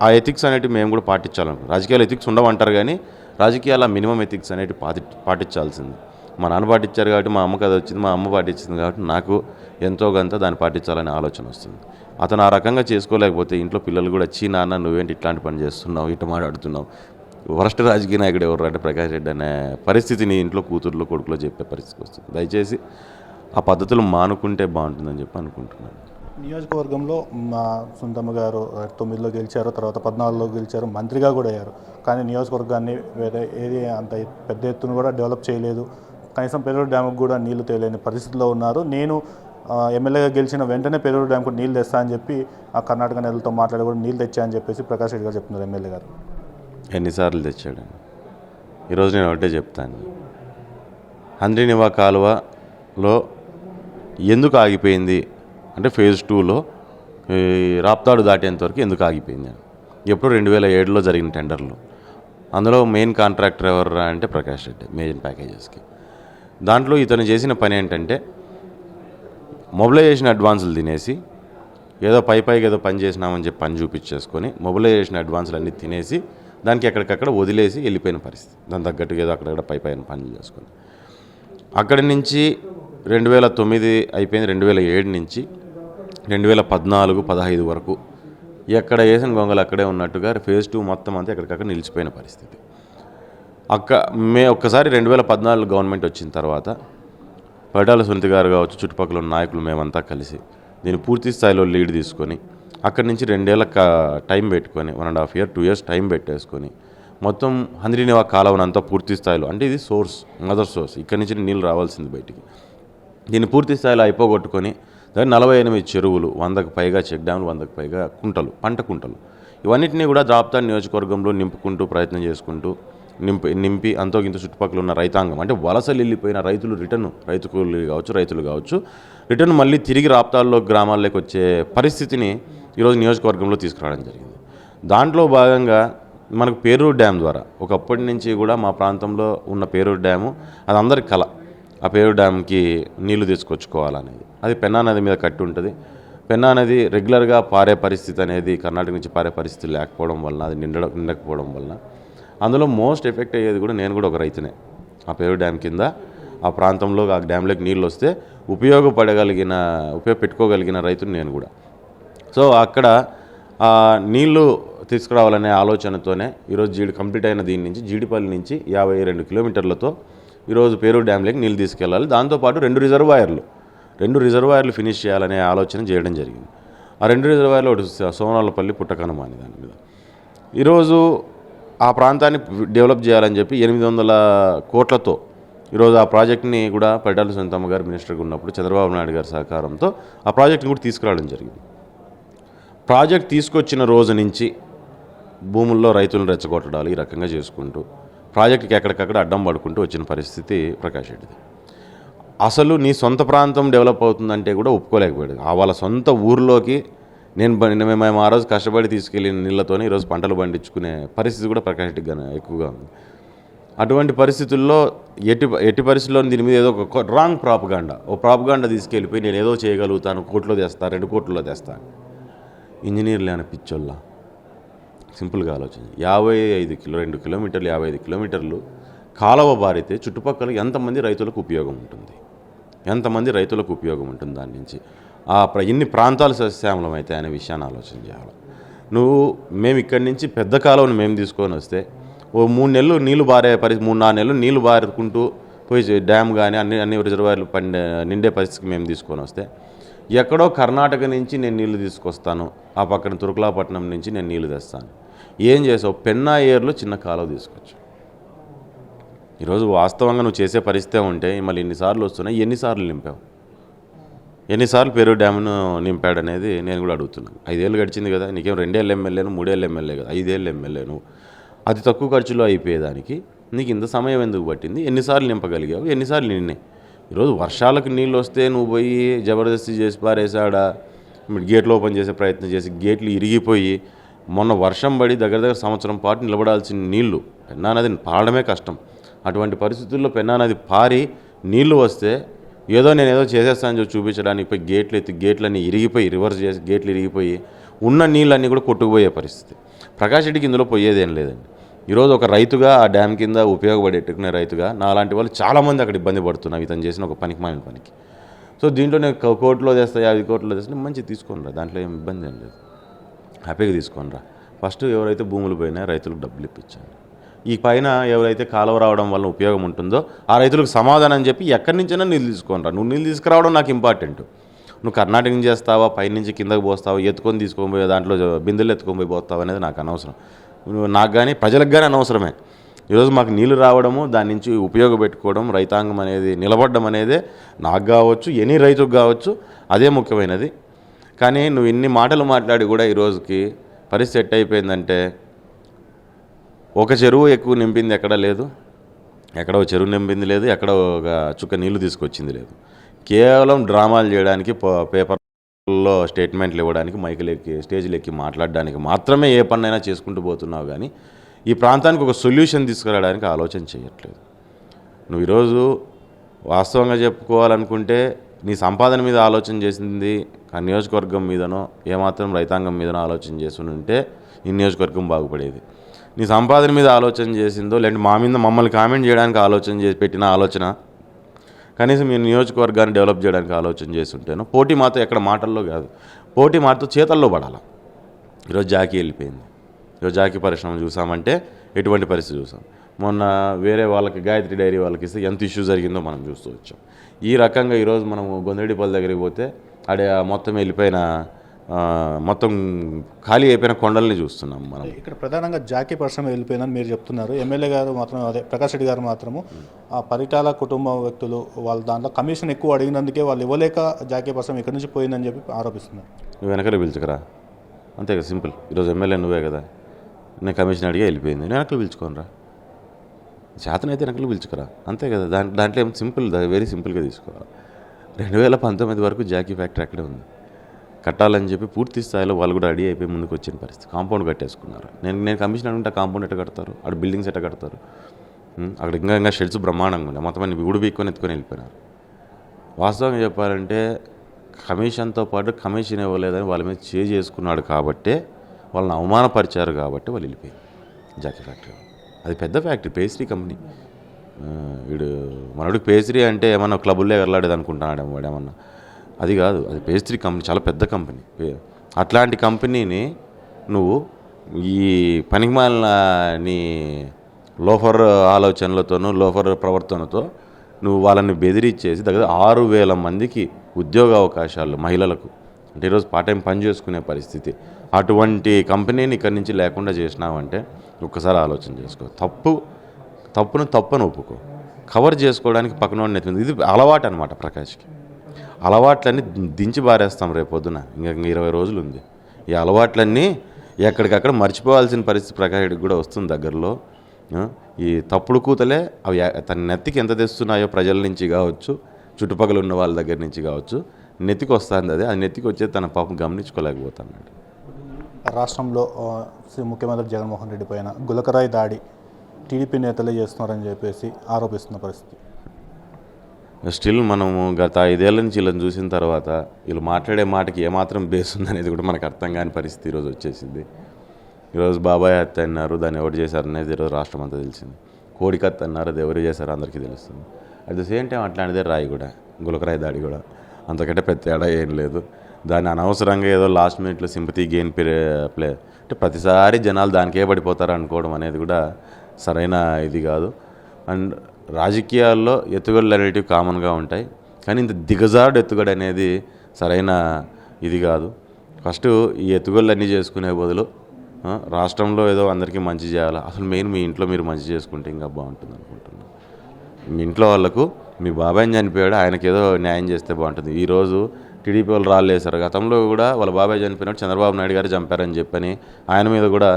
ఆ ఎథిక్స్ అనేటివి మేము కూడా పాటించాలనుకుంటున్నాం. రాజకీయాలు ఎథిక్స్ ఉండవంటారు, కానీ రాజకీయాల మినిమం ఎథిక్స్ అనేటివి పాటించాల్సింది. మా నాన్న పాటించారు కాబట్టి మా అమ్మకి అది వచ్చింది, మా అమ్మ పాటించింది కాబట్టి నాకు ఎంతో కొంత దాన్ని పాటించాలనే ఆలోచన వస్తుంది. అతను ఆ రకంగా చేసుకోలేకపోతే ఇంట్లో పిల్లలు కూడా, నాన్న నువ్వేంటి ఇట్లాంటి పని చేస్తున్నావు, ఇట్లా మాట్లాడుతున్నావు, వరస్ట్ రాజకీయ నాయకుడు ఎవరు అంటే ప్రకాష్ రెడ్డి అనే పరిస్థితిని ఇంట్లో కూతుర్లో కొడుకులో చెప్పే పరిస్థితి వస్తుంది. దయచేసి ఆ పద్ధతులు మానుకుంటే బాగుంటుందని చెప్పి అనుకుంటున్నాను. నియోజకవర్గంలో మా సొంతమ్మ గారు 9లో గెలిచారు, తర్వాత 14లో గెలిచారు, మంత్రిగా కూడా అయ్యారు. కానీ నియోజకవర్గాన్ని ఏది అంత పెద్ద ఎత్తున కూడా డెవలప్ చేయలేదు. కనీసం పెరూరు డ్యామ్కి కూడా నీళ్లు తేలేని పరిస్థితిలో ఉన్నారు. నేను ఎమ్మెల్యేగా గెలిచిన వెంటనే పెరూరు డ్యామ్కు నీళ్ళు తెస్తా అని చెప్పి ఆ కర్ణాటక నేతలతో మాట్లాడి కూడా నీళ్ళు తెచ్చా అని చెప్పేసి ప్రకాష్ రెడ్డి గారు చెప్తున్నారు. ఎమ్మెల్యే గారు ఎన్నిసార్లు తెచ్చాడని ఈరోజు నేను ఒకటే చెప్తాను. హంద్రీనివా కాలువలో ఎందుకు ఆగిపోయింది అంటే, ఫేజ్ 2లో రాప్తాడు దాటేంత వరకు ఎందుకు ఆగిపోయింది అని, ఎప్పుడు 2007లో జరిగిన టెండర్లో. అందులో మెయిన్ కాంట్రాక్టర్ ఎవరు అంటే ప్రకాష్ రెడ్డి, మెయిన్ ప్యాకేజెస్కి. దాంట్లో ఇతను చేసిన పని ఏంటంటే, మొబిలైజేషన్ అడ్వాన్సులు తినేసి ఏదో పైకి ఏదో పని చేసినామని చెప్పి పని చూపించేసుకొని మొబిలైజేషన్ అడ్వాన్సులు అన్నీ తినేసి దానికి ఎక్కడికక్కడ వదిలేసి వెళ్ళిపోయిన పరిస్థితి. దాని తగ్గట్టుగా ఏదో అక్కడక్కడ పైన పనులు చేసుకొని అక్కడి నుంచి 2009 అయిపోయింది. 2007 నుంచి 2014-15 వరకు ఎక్కడ వేసిన గొంగలు అక్కడే ఉన్నట్టుగా ఫేజ్ 2 మొత్తం అంతా ఎక్కడికక్కడ నిలిచిపోయిన పరిస్థితి. ఒక్కసారి 2014 గవర్నమెంట్ వచ్చిన తర్వాత పరిటాల సునీత గారు కావచ్చు, చుట్టుపక్కల ఉన్న నాయకులు మేమంతా కలిసి దీన్ని పూర్తి స్థాయిలో లీడ్ తీసుకొని అక్కడి నుంచి 2 ఏళ్ళ టైం పెట్టుకొని 1.5 year 2 years టైం పెట్టేసుకొని మొత్తం హంద్రీనివా కాలువనంతా పూర్తి స్థాయిలో, అంటే ఇది మదర్ సోర్స్, ఇక్కడి నుంచి నీళ్ళు రావాల్సింది బయటికి, దీన్ని పూర్తి స్థాయిలో అయిపోగొట్టుకొని 48 చెరువులు, 100కు పైగా చెక్ డ్యాములు, 100కు పైగా కుంటలు, పంట కుంటలు, ఇవన్నిటినీ కూడా రాప్తాడు నియోజకవర్గంలో నింపుకుంటూ ప్రయత్నం చేసుకుంటూ నింపి అంతో ఇంత చుట్టుపక్కల ఉన్న రైతాంగం అంటే వలసలు వెళ్ళిపోయిన రైతులు రైతు కూలీలు కావచ్చు రైతులు కావచ్చు రిటర్న్ మళ్ళీ తిరిగి రాప్తాల్లో గ్రామాల్లోకి వచ్చే పరిస్థితిని ఈరోజు నియోజకవర్గంలో తీసుకురావడం జరిగింది. దాంట్లో భాగంగా మనకు పేరూరు డ్యామ్ ద్వారా ఒకప్పటి నుంచి కూడా మా ప్రాంతంలో ఉన్న పేరూరు డ్యాము అది అందరికి కల. ఆ పేరూరు డ్యామ్కి నీళ్లు తీసుకొచ్చుకోవాలనేది అది పెన్నా నది మీద కట్టి ఉంటుంది. పెన్నా నది రెగ్యులర్గా పారే పరిస్థితి అనేది కర్ణాటక నుంచి పారే పరిస్థితి లేకపోవడం వలన అది నిండకపోవడం వలన అందులో మోస్ట్ ఎఫెక్ట్ అయ్యేది కూడా నేను కూడా ఒక రైతునే. ఆ పేరూరు డ్యామ్ కింద ఆ ప్రాంతంలో ఆ డ్యామ్లోకి నీళ్ళు వస్తే ఉపయోగపెట్టుకోగలిగిన రైతుని నేను కూడా. సో అక్కడ నీళ్లు తీసుకురావాలనే ఆలోచనతోనే ఈరోజు కంప్లీట్ అయిన దీని నుంచి జీడిపల్లి నుంచి 52 కిలోమీటర్లతో ఈరోజు పేరూరు డ్యామ్లోకి నీళ్ళు తీసుకెళ్ళాలి. దాంతోపాటు 2 రిజర్వాయర్లు ఫినిష్ చేయాలనే ఆలోచన చేయడం జరిగింది. ఆ 2 రిజర్వాయర్లు ఒకటి సోనాలపల్లి పుట్టకనమ అనే దాని మీద ఈరోజు ఆ ప్రాంతాన్ని డెవలప్ చేయాలని చెప్పి 800 కోట్లతో ఈరోజు ఆ ప్రాజెక్ట్ని కూడా పరిటాల సునీతమ్మ గారు మినిస్టర్గా ఉన్నప్పుడు చంద్రబాబు నాయుడు గారి సహకారంతో ఆ ప్రాజెక్ట్ని కూడా తీసుకురావడం జరిగింది. ప్రాజెక్ట్ తీసుకొచ్చిన రోజు నుంచి భూముల్లో రైతులను రెచ్చగొట్టడాలు ఈ రకంగా చేసుకుంటూ ప్రాజెక్టుకి ఎక్కడికక్కడ అడ్డం పడుకుంటూ వచ్చిన పరిస్థితి ప్రకాష్ రెడ్డిది. అసలు నీ సొంత ప్రాంతం డెవలప్ అవుతుందంటే కూడా ఒప్పుకోలేకపోయాడు. వాళ్ళ సొంత ఊరిలోకి మేము ఆ రోజు కష్టపడి తీసుకెళ్ళిన నీళ్ళతోనే ఈరోజు పంటలు పండించుకునే పరిస్థితి కూడా ప్రకాష్ రెడ్డికి ఎక్కువగా ఉంది. అటువంటి పరిస్థితుల్లో ఎట్టి పరిస్థితుల్లో దీని మీద ఏదో ఒక రాంగ్ ప్రాపగాండా తీసుకెళ్ళిపోయి నేను ఏదో చేయగలుగుతాను, 1 కోట్లో తెస్తా 2 కోట్లలో తెస్తాను. ఇంజనీర్లు అని పిచ్చోళ్ళ సింపుల్గా ఆలోచన 2 కిలోమీటర్లు 55 కిలోమీటర్లు కాలువ బారితే చుట్టుపక్కల ఎంతమంది రైతులకు ఉపయోగం ఉంటుంది దాని నుంచి ఎన్ని ప్రాంతాలు సస్యశ్యామలం అయితే అనే విషయాన్ని ఆలోచన చేయాలి. మేము ఇక్కడి నుంచి పెద్ద కాలువను మేము తీసుకొని వస్తే ఓ 3 నెలలు నీళ్లు బారే 3-4 నెలలు నీళ్లు బారుకుంటూ పోయి డ్యామ్ కానీ అన్ని రిజర్వాయర్లు నిండే పరిస్థితికి మేము తీసుకొని వస్తే ఎక్కడో కర్ణాటక నుంచి నేను నీళ్లు తీసుకొస్తాను, ఆ పక్కన తుర్కలాపట్నం నుంచి నేను నీళ్లు తెస్తాను. ఏం చేసావు? పెన్నా ఏర్లో చిన్న కాలువ తీసుకొచ్చు. ఈరోజు వాస్తవంగా నువ్వు చేసే పరిస్థితి ఉంటే మళ్ళీ ఎన్నిసార్లు వస్తున్నాయి, ఎన్నిసార్లు పేరూరు డ్యామ్ను నింపాడనేది నేను కూడా అడుగుతున్నాను. 5 ఏళ్ళు గడిచింది కదా, నీకేం 2 ఏళ్ళు ఎమ్మెల్యేను 3 ఏళ్ళు ఎమ్మెల్యే కదా, 5 ఏళ్ళు ఎమ్మెల్యేను. అతి తక్కువ ఖర్చులో అయిపోయేదానికి నీకు ఇంత సమయం ఎందుకు పట్టింది? ఎన్నిసార్లు నింపగలిగావు? ఎన్నిసార్లు నిన్నే? ఈరోజు వర్షాలకు నీళ్ళు వస్తే నువ్వు పోయి జబర్దస్తి చేసి పారేసాడా, గేట్లు ఓపెన్ చేసే ప్రయత్నం చేసి గేట్లు ఇరిగిపోయి మొన్న వర్షం పడి దగ్గర సంవత్సరం పాటు నిలబడాల్సిన నీళ్లు పెన్నా నదిని పారడమే కష్టం. అటువంటి పరిస్థితుల్లో పెన్నా నది పారి నీళ్లు వస్తే నేను ఏదో చేసేస్తానని చూపించడానికి పోయి గేట్లన్నీ ఇరిగిపోయి రివర్స్ చేసి గేట్లు ఇరిగిపోయి ఉన్న నీళ్ళన్నీ కూడా కొట్టుకుపోయే పరిస్థితి. ప్రకాష్ రెడ్డికి ఇందులో పోయేదేం లేదండి. ఈరోజు ఒక రైతుగా ఆ డ్యామ్ కింద ఉపయోగపడేట్టుకునే రైతుగా నాలాంటి వాళ్ళు చాలామంది అక్కడ ఇబ్బంది పడుతున్నారు ఇతను చేసిన ఒక పనికిమాలిన పనికి. సో దీంట్లో నేను 1 కోట్లో తెస్తా 50 కోట్లో తెస్తా మంచిగా తీసుకోనరా, దాంట్లో ఏం ఇబ్బంది ఏం లేదు, హ్యాపీగా తీసుకోనరా. ఫస్ట్ ఎవరైతే భూములు పోయినాయో రైతులకు డబ్బులు ఇప్పించండి. ఈ పైన ఎవరైతే కాలువ రావడం వల్ల ఉపయోగం ఉంటుందో ఆ రైతులకు సమాధానం చెప్పి ఎక్కడి నుంచైనా నీళ్ళు తీసుకోనరా. నువ్వు నీళ్ళు తీసుకురావడం నాకు ఇంపార్టెంట్. నువ్వు కర్ణాటక నుంచి చేస్తావా, పైనుంచి కిందకు పోస్తావా, ఎత్తుకొని తీసుకొని పోయి దాంట్లో బిందెలు ఎత్తుకొని పోయి పోతావా అనేది నాకు అనవసరం. నాకు కానీ ప్రజలకు కానీ అనవసరమే. ఈరోజు మాకు నీళ్ళు రావడము, దాని నుంచి ఉపయోగపెట్టుకోవడం, రైతాంగం అనేది నిలబడడం అనేదే నాకు కావచ్చు ఎనీ రైతుకు కావచ్చు అదే ముఖ్యమైనది. కానీ నువ్వు ఇన్ని మాటలు మాట్లాడి కూడా ఈరోజుకి పరిస్థితి ఎట్ అయిపోయిందంటే ఒక చెరువు ఎక్కువ నింపింది ఎక్కడా లేదు, ఎక్కడో చెరువు నింపింది లేదు, ఎక్కడో ఒక చుక్క నీళ్లు తీసుకొచ్చింది లేదు. కేవలం డ్రామాలు చేయడానికి, పేపర్లో స్టేట్మెంట్లు ఇవ్వడానికి, మైకులు ఎక్కి స్టేజ్లు ఎక్కి మాట్లాడడానికి మాత్రమే ఏ పనైనా చేసుకుంటూ పోతున్నావు. కానీ ఈ ప్రాంతానికి ఒక సొల్యూషన్ తీసుకురావడానికి ఆలోచన చేయట్లేదు. నువ్వు ఈరోజు వాస్తవంగా చెప్పుకోవాలనుకుంటే నీ సంపాదన మీద ఆలోచన చేసింది ఆ నియోజకవర్గం మీదనో ఏమాత్రం రైతాంగం మీదనో ఆలోచన చేస్తుంటే ఈ నియోజకవర్గం బాగుపడేది. నీ సంపాదన మీద ఆలోచన చేసిందో లేదంటే మా మీద మమ్మల్ని కామెంట్ చేయడానికి ఆలోచన చేసి పెట్టిన ఆలోచన కనీసం మీ నియోజకవర్గాన్ని డెవలప్ చేయడానికి ఆలోచన చేస్తుంటేనో పోటీ మాతో ఎక్కడ మాటల్లో కాదు, పోటీ మాతో చేతల్లో పడాలి. ఈరోజు జాకీ వెళ్ళిపోయింది. ఈరోజు జాకీ పరిశ్రమ చూసామంటే ఎటువంటి పరిస్థితి చూసాం. మొన్న వేరే వాళ్ళకి గాయత్రి డైరీ వాళ్ళకి ఇస్తే ఎంత ఇష్యూ జరిగిందో మనం చూస్తూ వచ్చాం. ఈ రకంగా ఈరోజు మనము గొందెడిపల్లి దగ్గరికి పోతే ఆడే మొత్తం వెళ్ళిపోయిన మొత్తం ఖాళీ అయిపోయిన కొండల్ని చూస్తున్నాం మనం. ఇక్కడ ప్రధానంగా జాకీ పరిశ్రమ వెళ్ళిపోయిందని మీరు చెప్తున్నారు. ఎమ్మెల్యే గారు మాత్రం ప్రకాష్ రెడ్డి గారు మాత్రము ఆ పరిటాల కుటుంబ వ్యక్తులు వాళ్ళ దాంట్లో కమిషన్ ఎక్కువ అడిగినందుకే వాళ్ళు ఇవ్వలేక జాకీ పరిశ్రమ ఇక్కడి నుంచి పోయిందని చెప్పి ఆరోపిస్తున్నారు. నువ్వు వెనకలు పిలుచుకురా, అంతే కదా, సింపుల్. ఈరోజు ఎమ్మెల్యే నువ్వే కదా, నేను కమిషన్ అడిగే వెళ్ళిపోయింది, నేను వెనకలు పిలుచుకోనరా. చేతనైతే వెనకలు పిలుచుకురా, అంతే కదా. దాంట్లో ఏం సింపుల్, వెరీ సింపుల్గా తీసుకోవాలి. 2019 వరకు జాకీ ఫ్యాక్టరీ అక్కడే ఉంది. కట్టాలని చెప్పి పూర్తి స్థాయిలో వాళ్ళు కూడా రెడీ అయిపోయి ముందుకు వచ్చిన పరిస్థితి. కాంపౌండ్ కట్టేసుకున్నారు. నేను కమిషనర్ ఉంటే కాంపౌండ్ ఎట్ట కడతారు, అక్కడ బిల్డింగ్స్ ఎట్ట కడతారు, అక్కడ ఇంకా షెడ్స్ బ్రహ్మాండంగా ఉన్నాయి. మొత్తం అన్ని ఊడు బీక్కొని ఎత్తుకొని వెళ్ళిపోయినారు. వాస్తవంగా చెప్పాలంటే కమిషన్తో పాటు కమిషన్ ఇవ్వలేదని వాళ్ళ మీద చేసుకున్నాడు కాబట్టే వాళ్ళని అవమానపరిచారు, కాబట్టి వాళ్ళు వెళ్ళిపోయారు జాకీ ఫ్యాక్టరీ. అది పెద్ద ఫ్యాక్టరీ, పేస్ట్రీ కంపెనీ. వీడు మనోడికి పేస్ట్రీ అంటే ఏమన్నా క్లబ్బుల్లో వెళ్ళాడేది అనుకుంటున్నాడు వాడు ఏమన్నా. అది కాదు, అది పేస్ట్రీ కంపెనీ, చాలా పెద్ద కంపెనీ. అట్లాంటి కంపెనీని నువ్వు ఈ పనికిమాలిన నీ లోఫర్ ఆలోచనలతోనూ లోఫర్ ప్రవర్తనతో నువ్వు వాళ్ళని బెదిరించేసి దగ్గర 6,000 మందికి ఉద్యోగ అవకాశాలు మహిళలకు, అంటే ఈరోజు పార్ట్ టైం పని చేసుకునే పరిస్థితి, అటువంటి కంపెనీని ఇక్కడి నుంచి లేకుండా చేసినావంటే ఒక్కసారి ఆలోచన చేసుకో. తప్పును ఒప్పుకో. కవర్ చేసుకోవడానికి పక్కన ఎత్తుంది. ఇది అలవాటు అనమాట ప్రకాష్కి. అలవాట్లన్నీ దించి బారేస్తాం రేపొద్దున. ఇంకా 20 రోజులు ఉంది. ఈ అలవాట్లన్నీ ఎక్కడికక్కడ మర్చిపోవాల్సిన పరిస్థితి ప్రకాష్కి కూడా వస్తుంది దగ్గరలో. ఈ తప్పుడు కూతలే అవి తన నెత్తికి ఎంత తెస్తున్నాయో ప్రజల నుంచి కావచ్చు, చుట్టుపక్కల ఉన్న వాళ్ళ దగ్గర నుంచి కావచ్చు, నెత్తికి వస్తుంది. అది నెత్తికి వచ్చేది తన పాపం గమనించుకోలేకపోతున్నాడు. రాష్ట్రంలో ముఖ్యమంత్రి జగన్మోహన్ రెడ్డి పైన గులకరాయి దాడి టీడీపీ నేతలే చేస్తున్నారని చెప్పేసి ఆరోపిస్తున్న పరిస్థితి. స్టిల్ మనము గత 5 ఏళ్ల నుంచి వీళ్ళని చూసిన తర్వాత వీళ్ళు మాట్లాడే మాటకి ఏమాత్రం బేస్ ఉందనేది కూడా మనకు అర్థం కాని పరిస్థితి ఈరోజు వచ్చేసింది. ఈరోజు బాబాయ్ హత్య అన్నారు, దాన్ని ఎవరు చేశారనేది ఈరోజు రాష్ట్రం అంతా తెలిసింది. కోడికత్త అన్నారు, అది ఎవరు చేశారో అందరికీ తెలుస్తుంది. అట్ ద సేమ్ టైం అట్లాంటిదే రాయి కూడా, గులకరాయి దాడి కూడా అంతకంటే పెద్ద తేడా ఏం లేదు. దాన్ని అనవసరంగా ఏదో లాస్ట్ మినిట్లో సింపతి గెయిన్ ప్లే అంటే ప్రతిసారి జనాలు దానికే పడిపోతారు అనుకోవడం అనేది కూడా సరైన ఇది కాదు. అండ్ రాజకీయాల్లో ఎత్తుగడలు అనేటివి కామన్గా ఉంటాయి, కానీ ఇంత దిగజారుడు ఎత్తుగడ అనేది సరైన ఇది కాదు. ఫస్ట్ ఈ ఎత్తుగడలు అన్నీ చేసుకునే బదులు రాష్ట్రంలో ఏదో అందరికీ మంచి చేయాలి. అసలు మెయిన్ మీ ఇంట్లో మీరు మంచి చేసుకుంటే ఇంకా బాగుంటుంది అనుకుంటున్నాను. మీ ఇంట్లో వాళ్ళకు మీ బాబాయ్ని చనిపోయాడు, ఆయనకి ఏదో న్యాయం చేస్తే బాగుంటుంది. ఈరోజు టీడీపీ వాళ్ళు రాళ్ళు వేశారు. గతంలో కూడా వాళ్ళ బాబాయ్ చనిపోయినట్టు చంద్రబాబు నాయుడు గారు చంపారని చెప్పని ఆయన మీద కూడా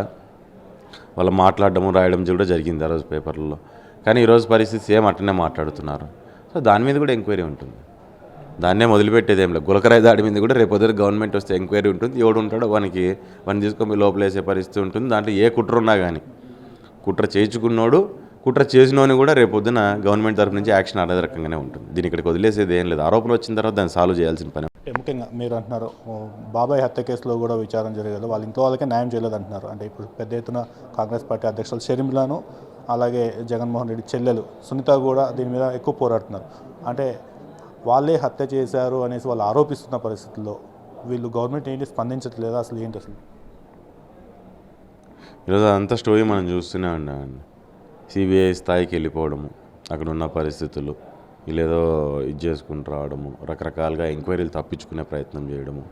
వాళ్ళు మాట్లాడడము రాయడం కూడా జరిగింది ఆ రోజు పేపర్లలో. కానీ ఈరోజు పరిస్థితి సేమ్ అట్టనే మాట్లాడుతున్నారు. సో దాని మీద కూడా ఎంక్వైరీ ఉంటుంది. దాన్నే మొదలుపెట్టేది ఏం లేదు. గులకరాయి దాడి మీద కూడా రేపొద్దు గవర్నమెంట్ వస్తే ఎంక్వైరీ ఉంటుంది. ఎవడు ఉంటాడో వాడిని తీసుకొని లోపలేసే పరిస్థితి ఉంటుంది. దాంట్లో ఏ కుట్ర ఉన్నా కానీ, కుట్ర చేయించుకున్నోడు కుట్ర చేసినోని కూడా రేపొద్దున గవర్నమెంట్ తరఫు నుంచి యాక్షన్ అదే రకంగానే ఉంటుంది. దీని ఇక్కడికి వదిలేసేది ఏం లేదు. ఆరోపణలు వచ్చిన తర్వాత దాన్ని సాల్వ్ చేయాల్సిన పని. ముఖ్యంగా మీరు అంటున్నారు బాబాయ్ హత్య కేసులో కూడా విచారణ జరగలేదు, వాళ్ళ ఇంట్లో వాళ్ళకే న్యాయం చేయలేదు అంటున్నారు. అంటే ఇప్పుడు పెద్ద ఎత్తున కాంగ్రెస్ పార్టీ అధ్యక్షులు షర్మిలాను, అలాగే జగన్మోహన్ రెడ్డి చెల్లెలు సునీత కూడా దీని మీద ఎక్కువ పోరాడుతున్నారు. అంటే వాళ్ళే హత్య చేశారు అనేసి వాళ్ళు ఆరోపిస్తున్న పరిస్థితుల్లో వీళ్ళు గవర్నమెంట్ ఏంటి స్పందించట్లేదా? అసలు ఏంటి అసలు ఈరోజు అంత స్టోరీ మనం చూస్తూనే ఉన్నామండి. సిబిఐ స్థాయికి వెళ్ళిపోవడము, అక్కడ ఉన్న పరిస్థితులు, వీళ్ళేదో ఇది చేసుకుని రావడము, రకరకాలుగా ఎంక్వైరీలు తప్పించుకునే ప్రయత్నం చేయడము.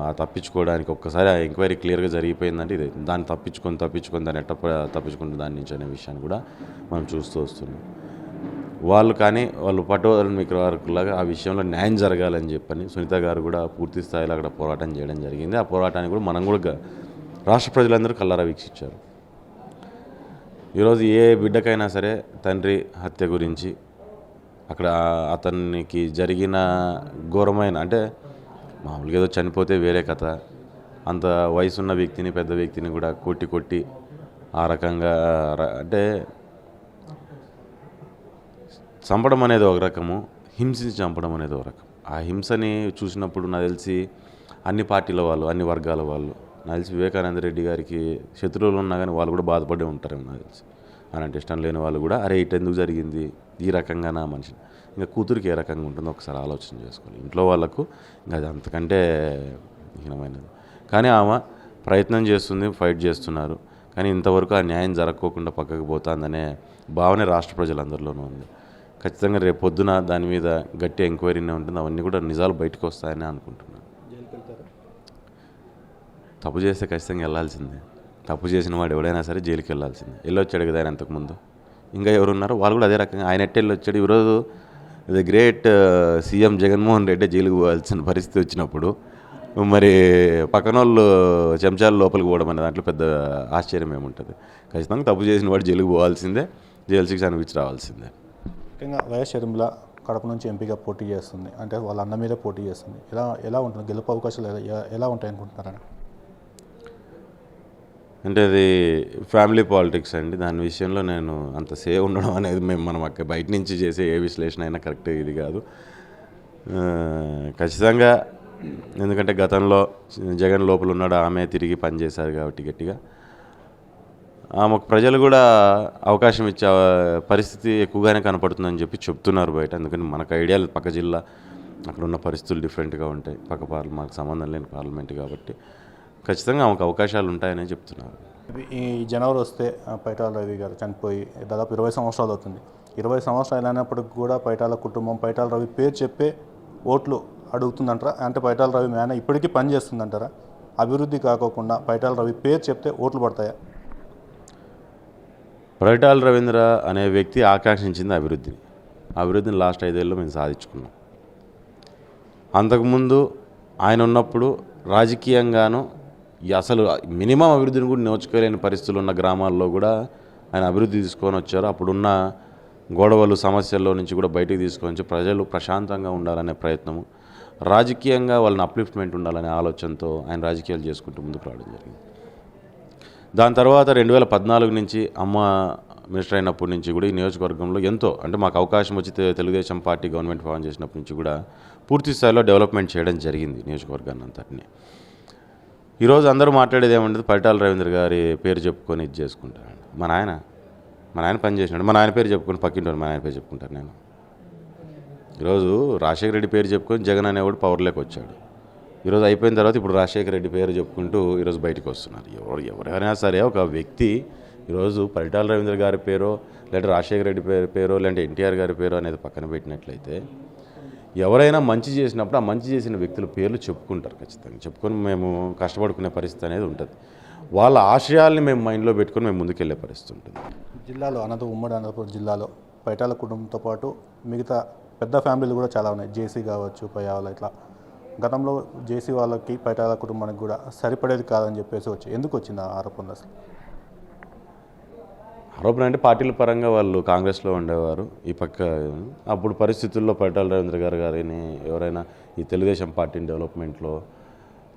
ఆ తప్పించుకోవడానికి ఒక్కసారి ఆ ఎంక్వైరీ క్లియర్గా జరిగిపోయిందంటే ఇది దాన్ని తప్పించుకొని దాన్ని ఎట్ట తప్పించుకుంటుంది దాని నుంచి అనే విషయాన్ని కూడా మనం చూస్తూ వస్తున్నాం. వాళ్ళు కానీ వాళ్ళు పట్టుదల విక్రవర్కులాగా ఆ విషయంలో న్యాయం జరగాలని చెప్పని సునీత గారు కూడా పూర్తి స్థాయిలో అక్కడ పోరాటం చేయడం జరిగింది. ఆ పోరాటానికి కూడా మనం కూడా రాష్ట్ర ప్రజలందరూ కళ్ళారా వీక్షించారు. ఈరోజు ఏ బిడ్డకైనా సరే తండ్రి హత్య గురించి అక్కడ అతనికి జరిగిన ఘోరమైన, అంటే మామూలుగా ఏదో చనిపోతే వేరే కథ, అంత వయసున్న వ్యక్తిని పెద్ద వ్యక్తిని కూడా కొట్టి ఆ రకంగా అంటే చంపడం అనేది ఒక రకము, హింసించి చంపడం అనేది ఒక రకం. ఆ హింసని చూసినప్పుడు నాకు తెలిసి అన్ని పార్టీల వాళ్ళు, అన్ని వర్గాల వాళ్ళు, నాకు తెలిసి వివేకానంద రెడ్డి గారికి శత్రువులు ఉన్నా కానీ వాళ్ళు కూడా బాధపడే ఉంటారేమో నాకు తెలిసి. అలాంటి ఇష్టం లేని వాళ్ళు కూడా అరే ఇటు ఎందుకు జరిగింది ఈ రకంగా నా మనిషి, ఇంకా కూతురికి ఏ రకంగా ఉంటుందో ఒకసారి ఆలోచన చేసుకోవాలి. ఇంట్లో వాళ్ళకు ఇంకా అది అంతకంటే హీనమైనది. కానీ ఆమె ప్రయత్నం చేస్తుంది, ఫైట్ చేస్తున్నారు. కానీ ఇంతవరకు ఆ న్యాయం జరగకోకుండా పక్కకు పోతుందనే భావన రాష్ట్ర ప్రజలందరిలోనూ ఉంది. ఖచ్చితంగా రేపు పొద్దున దాని మీద గట్టి ఎంక్వైరీనే ఉంటుంది. అవన్నీ కూడా నిజాలు బయటకు వస్తాయని అనుకుంటున్నాను. తప్పు చేస్తే ఖచ్చితంగా వెళ్ళాల్సిందే. తప్పు చేసిన వాడు ఎవడైనా సరే జైలుకి వెళ్ళాల్సిందే. వెళ్ళొచ్చాడు కదా ఆయన అంతకుముందు, ఇంకా ఎవరున్నారు వాళ్ళు కూడా అదే రకంగా ఆయన ఎట్టి వెళ్ళొచ్చాడు. ఈరోజు the great CM Jaganmohan Reddy జైలుకు పోవాల్సిన పరిస్థితి వచ్చినప్పుడు మరి పక్కన వాళ్ళు చెంచాలు లోపలికి పోవడం అనే దాంట్లో పెద్ద ఆశ్చర్యం ఏముంటుంది. ఖచ్చితంగా తప్పు చేసిన వాడు జైలుకు పోవాల్సిందే. జైలు శిక్ష అనిపించి రావాల్సిందే. ముఖ్యంగా వైఎస్ షర్మిల కడప నుంచి ఎంపీగా పోటీ చేస్తుంది, అంటే వాళ్ళ అన్న మీదే పోటీ చేస్తుంది. ఎలా ఉంటుంది, గెలుపు అవకాశాలు ఎలా ఉంటాయి అనుకుంటున్నారని? అంటే అది ఫ్యామిలీ పాలిటిక్స్ అండి. దాని విషయంలో నేను అంత సేవ్ ఉండడం అనేది మనం అక్కడ బయట నుంచి చేసే ఏ విశ్లేషణ అయినా కరెక్ట్ ఇది కాదు. ఖచ్చితంగా ఎందుకంటే గతంలో జగన్ లోపల ఉన్నాడు, ఆమె తిరిగి పనిచేశారు కాబట్టి గట్టిగా ఆమెకు ప్రజలు కూడా అవకాశం ఇచ్చే పరిస్థితి ఎక్కువగానే కనపడుతుందని చెప్పి చెప్తున్నారు బయట. ఎందుకంటే మనకు ఐడియాలు పక్క జిల్లా అక్కడ ఉన్న పరిస్థితులు డిఫరెంట్గా ఉంటాయి, మనకు సంబంధం లేని పార్లమెంట్ కాబట్టి ఖచ్చితంగా ఆమెకు అవకాశాలు ఉంటాయని చెప్తున్నారు. ఈ జనవరి వస్తే పైటాల రవి గారు చనిపోయి దాదాపు 20 సంవత్సరాలు అవుతుంది. 20 సంవత్సరాలు అయినప్పటికి కూడా పైటాల కుటుంబం పైటాల రవి పేరు చెప్పే ఓట్లు అడుగుతుందంటారా? అంటే పైటాల రవి మేన ఇప్పటికీ పని చేస్తుందంటారా? అభివృద్ధి కాకోకుండా పైటాల రవి పేరు చెప్తే ఓట్లు పడతాయా? పరిటాల రవీంద్ర అనే వ్యక్తి ఆకాంక్షించింది అభివృద్ధిని లాస్ట్ 5 ఏళ్ళలో మేము సాధించుకున్నాం. అంతకుముందు ఆయన ఉన్నప్పుడు రాజకీయంగాను అసలు మినిమం అభివృద్ధిని కూడా నోచుకోలేని పరిస్థితులు ఉన్న గ్రామాల్లో కూడా ఆయన అభివృద్ధి తీసుకొని వచ్చారు. అప్పుడున్న గొడవలు సమస్యల్లో నుంచి కూడా బయటికి తీసుకొని వచ్చి ప్రజలు ప్రశాంతంగా ఉండాలనే ప్రయత్నము, రాజకీయంగా వాళ్ళని అప్లిఫ్ట్మెంట్ ఉండాలనే ఆలోచనతో ఆయన రాజకీయాలు చేసుకుంటూ ముందుకు రావడం జరిగింది. దాని తర్వాత 2014 నుంచి అమ్మ మినిస్టర్ అయినప్పటి నుంచి కూడా ఈ నియోజకవర్గంలో ఎంతో అంటే మాకు అవకాశం వచ్చి తెలుగుదేశం పార్టీ గవర్నమెంట్ ఫామ్ చేసినప్పటి నుంచి కూడా పూర్తి స్థాయిలో డెవలప్మెంట్ చేయడం జరిగింది నియోజకవర్గాన్ని అంతటిని. ఈరోజు అందరూ మాట్లాడేది ఏమంటుంది, పరిటాల రవీంద్ర గారి పేరు చెప్పుకొని ఇది చేసుకుంటారు. మా నాయన పని చేసినాడు, మా నాయన పేరు చెప్పుకొని పక్కింటాడు, మా నాయన పేరు చెప్పుకుంటారు. నేను ఈరోజు రాజశేఖర రెడ్డి పేరు చెప్పుకొని జగన్ అనేవాడు పవర్లోకి వచ్చాడు. ఈరోజు అయిపోయిన తర్వాత ఇప్పుడు రాజశేఖర రెడ్డి పేరు చెప్పుకుంటూ ఈరోజు బయటకు వస్తున్నారు. ఎవరైనా సరే ఒక వ్యక్తి ఈరోజు పరిటాల రవీంద్ర గారి పేరో లేదా రాజశేఖర రెడ్డి పేరో లేదంటే ఎన్టీఆర్ గారి పేరో అనేది పక్కన పెట్టినట్లయితే ఎవరైనా మంచి చేసినప్పుడు ఆ మంచి చేసిన వ్యక్తుల పేర్లు చెప్పుకుంటారు. ఖచ్చితంగా చెప్పుకొని మేము కష్టపడుకునే పరిస్థితి అనేది ఉంటుంది. వాళ్ళ ఆశయాల్ని మేము మైండ్లో పెట్టుకొని మేము ముందుకెళ్ళే పరిస్థితి ఉంటుంది. జిల్లాలో ఉమ్మడి అనంతపురం జిల్లాలో పైటాల కుటుంబంతో పాటు మిగతా పెద్ద ఫ్యామిలీలు కూడా చాలా ఉన్నాయి. జేసీ కావచ్చు, పయ్యాల, ఇట్లా గతంలో జేసీ వాళ్ళకి పైటాల కుటుంబానికి కూడా సరిపడేది కాదని చెప్పేసి ఎందుకు వచ్చింది ఆ ఆరోపణ? అసలు ఆరోపణ అంటే పార్టీల పరంగా వాళ్ళు కాంగ్రెస్లో ఉండేవారు. ఈ పక్క అప్పుడు పరిస్థితుల్లో పరిటాల రవీంద్ర గారిని ఎవరైనా ఈ తెలుగుదేశం పార్టీని డెవలప్మెంట్లో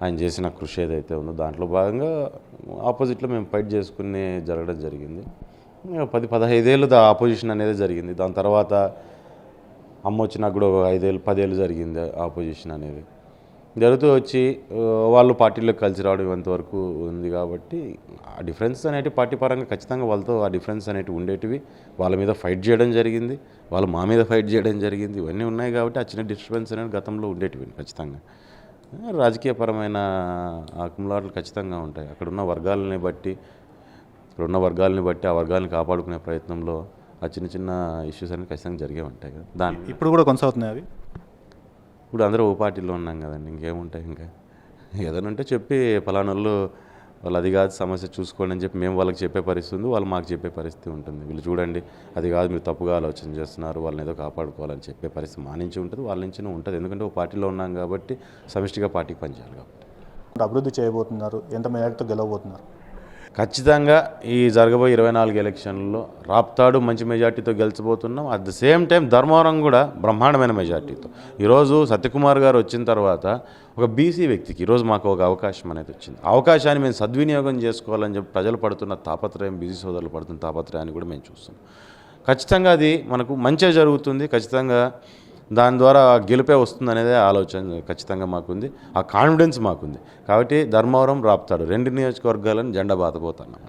ఆయన చేసిన కృషి ఏదైతే ఉందో దాంట్లో భాగంగా ఆపోజిట్లో మేము ఫైట్ చేసుకుని జరగడం జరిగింది. 10-15 ఏళ్ళు ఆపోజిషన్ అనేది జరిగింది. దాని తర్వాత అమ్మ వచ్చినాక కూడా 5-10 ఏళ్ళు జరిగింది ఆపోజిషన్ అనేది జరుగుతూ వచ్చి వాళ్ళు పార్టీలోకి కలిసి రావడం ఇంతవరకు ఉంది. కాబట్టి ఆ డిఫరెన్స్ అనేటివి పార్టీ పరంగా ఖచ్చితంగా వాళ్ళతో ఆ డిఫరెన్స్ అనేటివి ఉండేటివి. వాళ్ళ మీద ఫైట్ చేయడం జరిగింది, వాళ్ళు మా మీద ఫైట్ చేయడం జరిగింది. ఇవన్నీ ఉన్నాయి కాబట్టి ఆ చిన్న డిస్టర్బెన్స్ అనేది గతంలో ఉండేటివి. ఖచ్చితంగా రాజకీయపరమైన ఆకుములాటలు ఖచ్చితంగా ఉంటాయి. అక్కడున్న వర్గాలని బట్టి ఆ వర్గాలను కాపాడుకునే ప్రయత్నంలో ఆ చిన్న ఇష్యూస్ అనేవి ఖచ్చితంగా జరిగే ఉంటాయి కదా. దాన్ని ఇప్పుడు కూడా కొనసాగుతున్నాయి అవి. ఇప్పుడు అందరూ ఓ పార్టీలో ఉన్నాం కదండి, ఇంకేముంటాయి. ఇంకా ఏదైనా ఉంటే చెప్పి ఫలానాళ్ళు వాళ్ళు అది కాదు సమస్య చూసుకోండి అని చెప్పి మేము వాళ్ళకి చెప్పే పరిస్థితి ఉంది, వాళ్ళు మాకు చెప్పే పరిస్థితి ఉంటుంది. వీళ్ళు చూడండి అది కాదు మీరు తప్పుగా ఆలోచన చేస్తున్నారు, వాళ్ళని ఏదో కాపాడుకోవాలని చెప్పే పరిస్థితి మా నుంచి ఉంటుంది, వాళ్ళ నుంచి ఉంటుంది. ఎందుకంటే ఓ పార్టీలో ఉన్నాం కాబట్టి సమిష్టిగా పార్టీకి పనిచేయాలి కాబట్టి. అభివృద్ధి చేయబోతున్నారు, ఎంత మెజార్టీతో గెలవబోతున్నారు? ఖచ్చితంగా ఈ జరగబోయే 24 ఎలక్షన్లలో రాప్తాడు మంచి మెజార్టీతో గెలిచబోతున్నాం. At the same time Dharmavaram కూడా బ్రహ్మాండమైన మెజార్టీతో. ఈరోజు సత్యకుమార్ గారు వచ్చిన తర్వాత ఒక బీసీ వ్యక్తికి ఈరోజు మాకు ఒక అవకాశం అనేది వచ్చింది. అవకాశాన్ని మేము సద్వినియోగం చేసుకోవాలని చెప్పి ప్రజలు పడుతున్న తాపత్రయం, బీసీ సోదరులు పడుతున్న తాపత్రయాన్ని కూడా మేము చూస్తున్నాం. ఖచ్చితంగా అది మనకు మంచిగా జరుగుతుంది. ఖచ్చితంగా దాని ద్వారా గెలిపే వస్తుంది అనేది ఆలోచన ఖచ్చితంగా మాకుంది, ఆ కాన్ఫిడెన్స్ మాకుంది. కాబట్టి ధర్మవరం రాప్తాడు 2 నియోజకవర్గాలను జెండా బాతపోతున్నాం.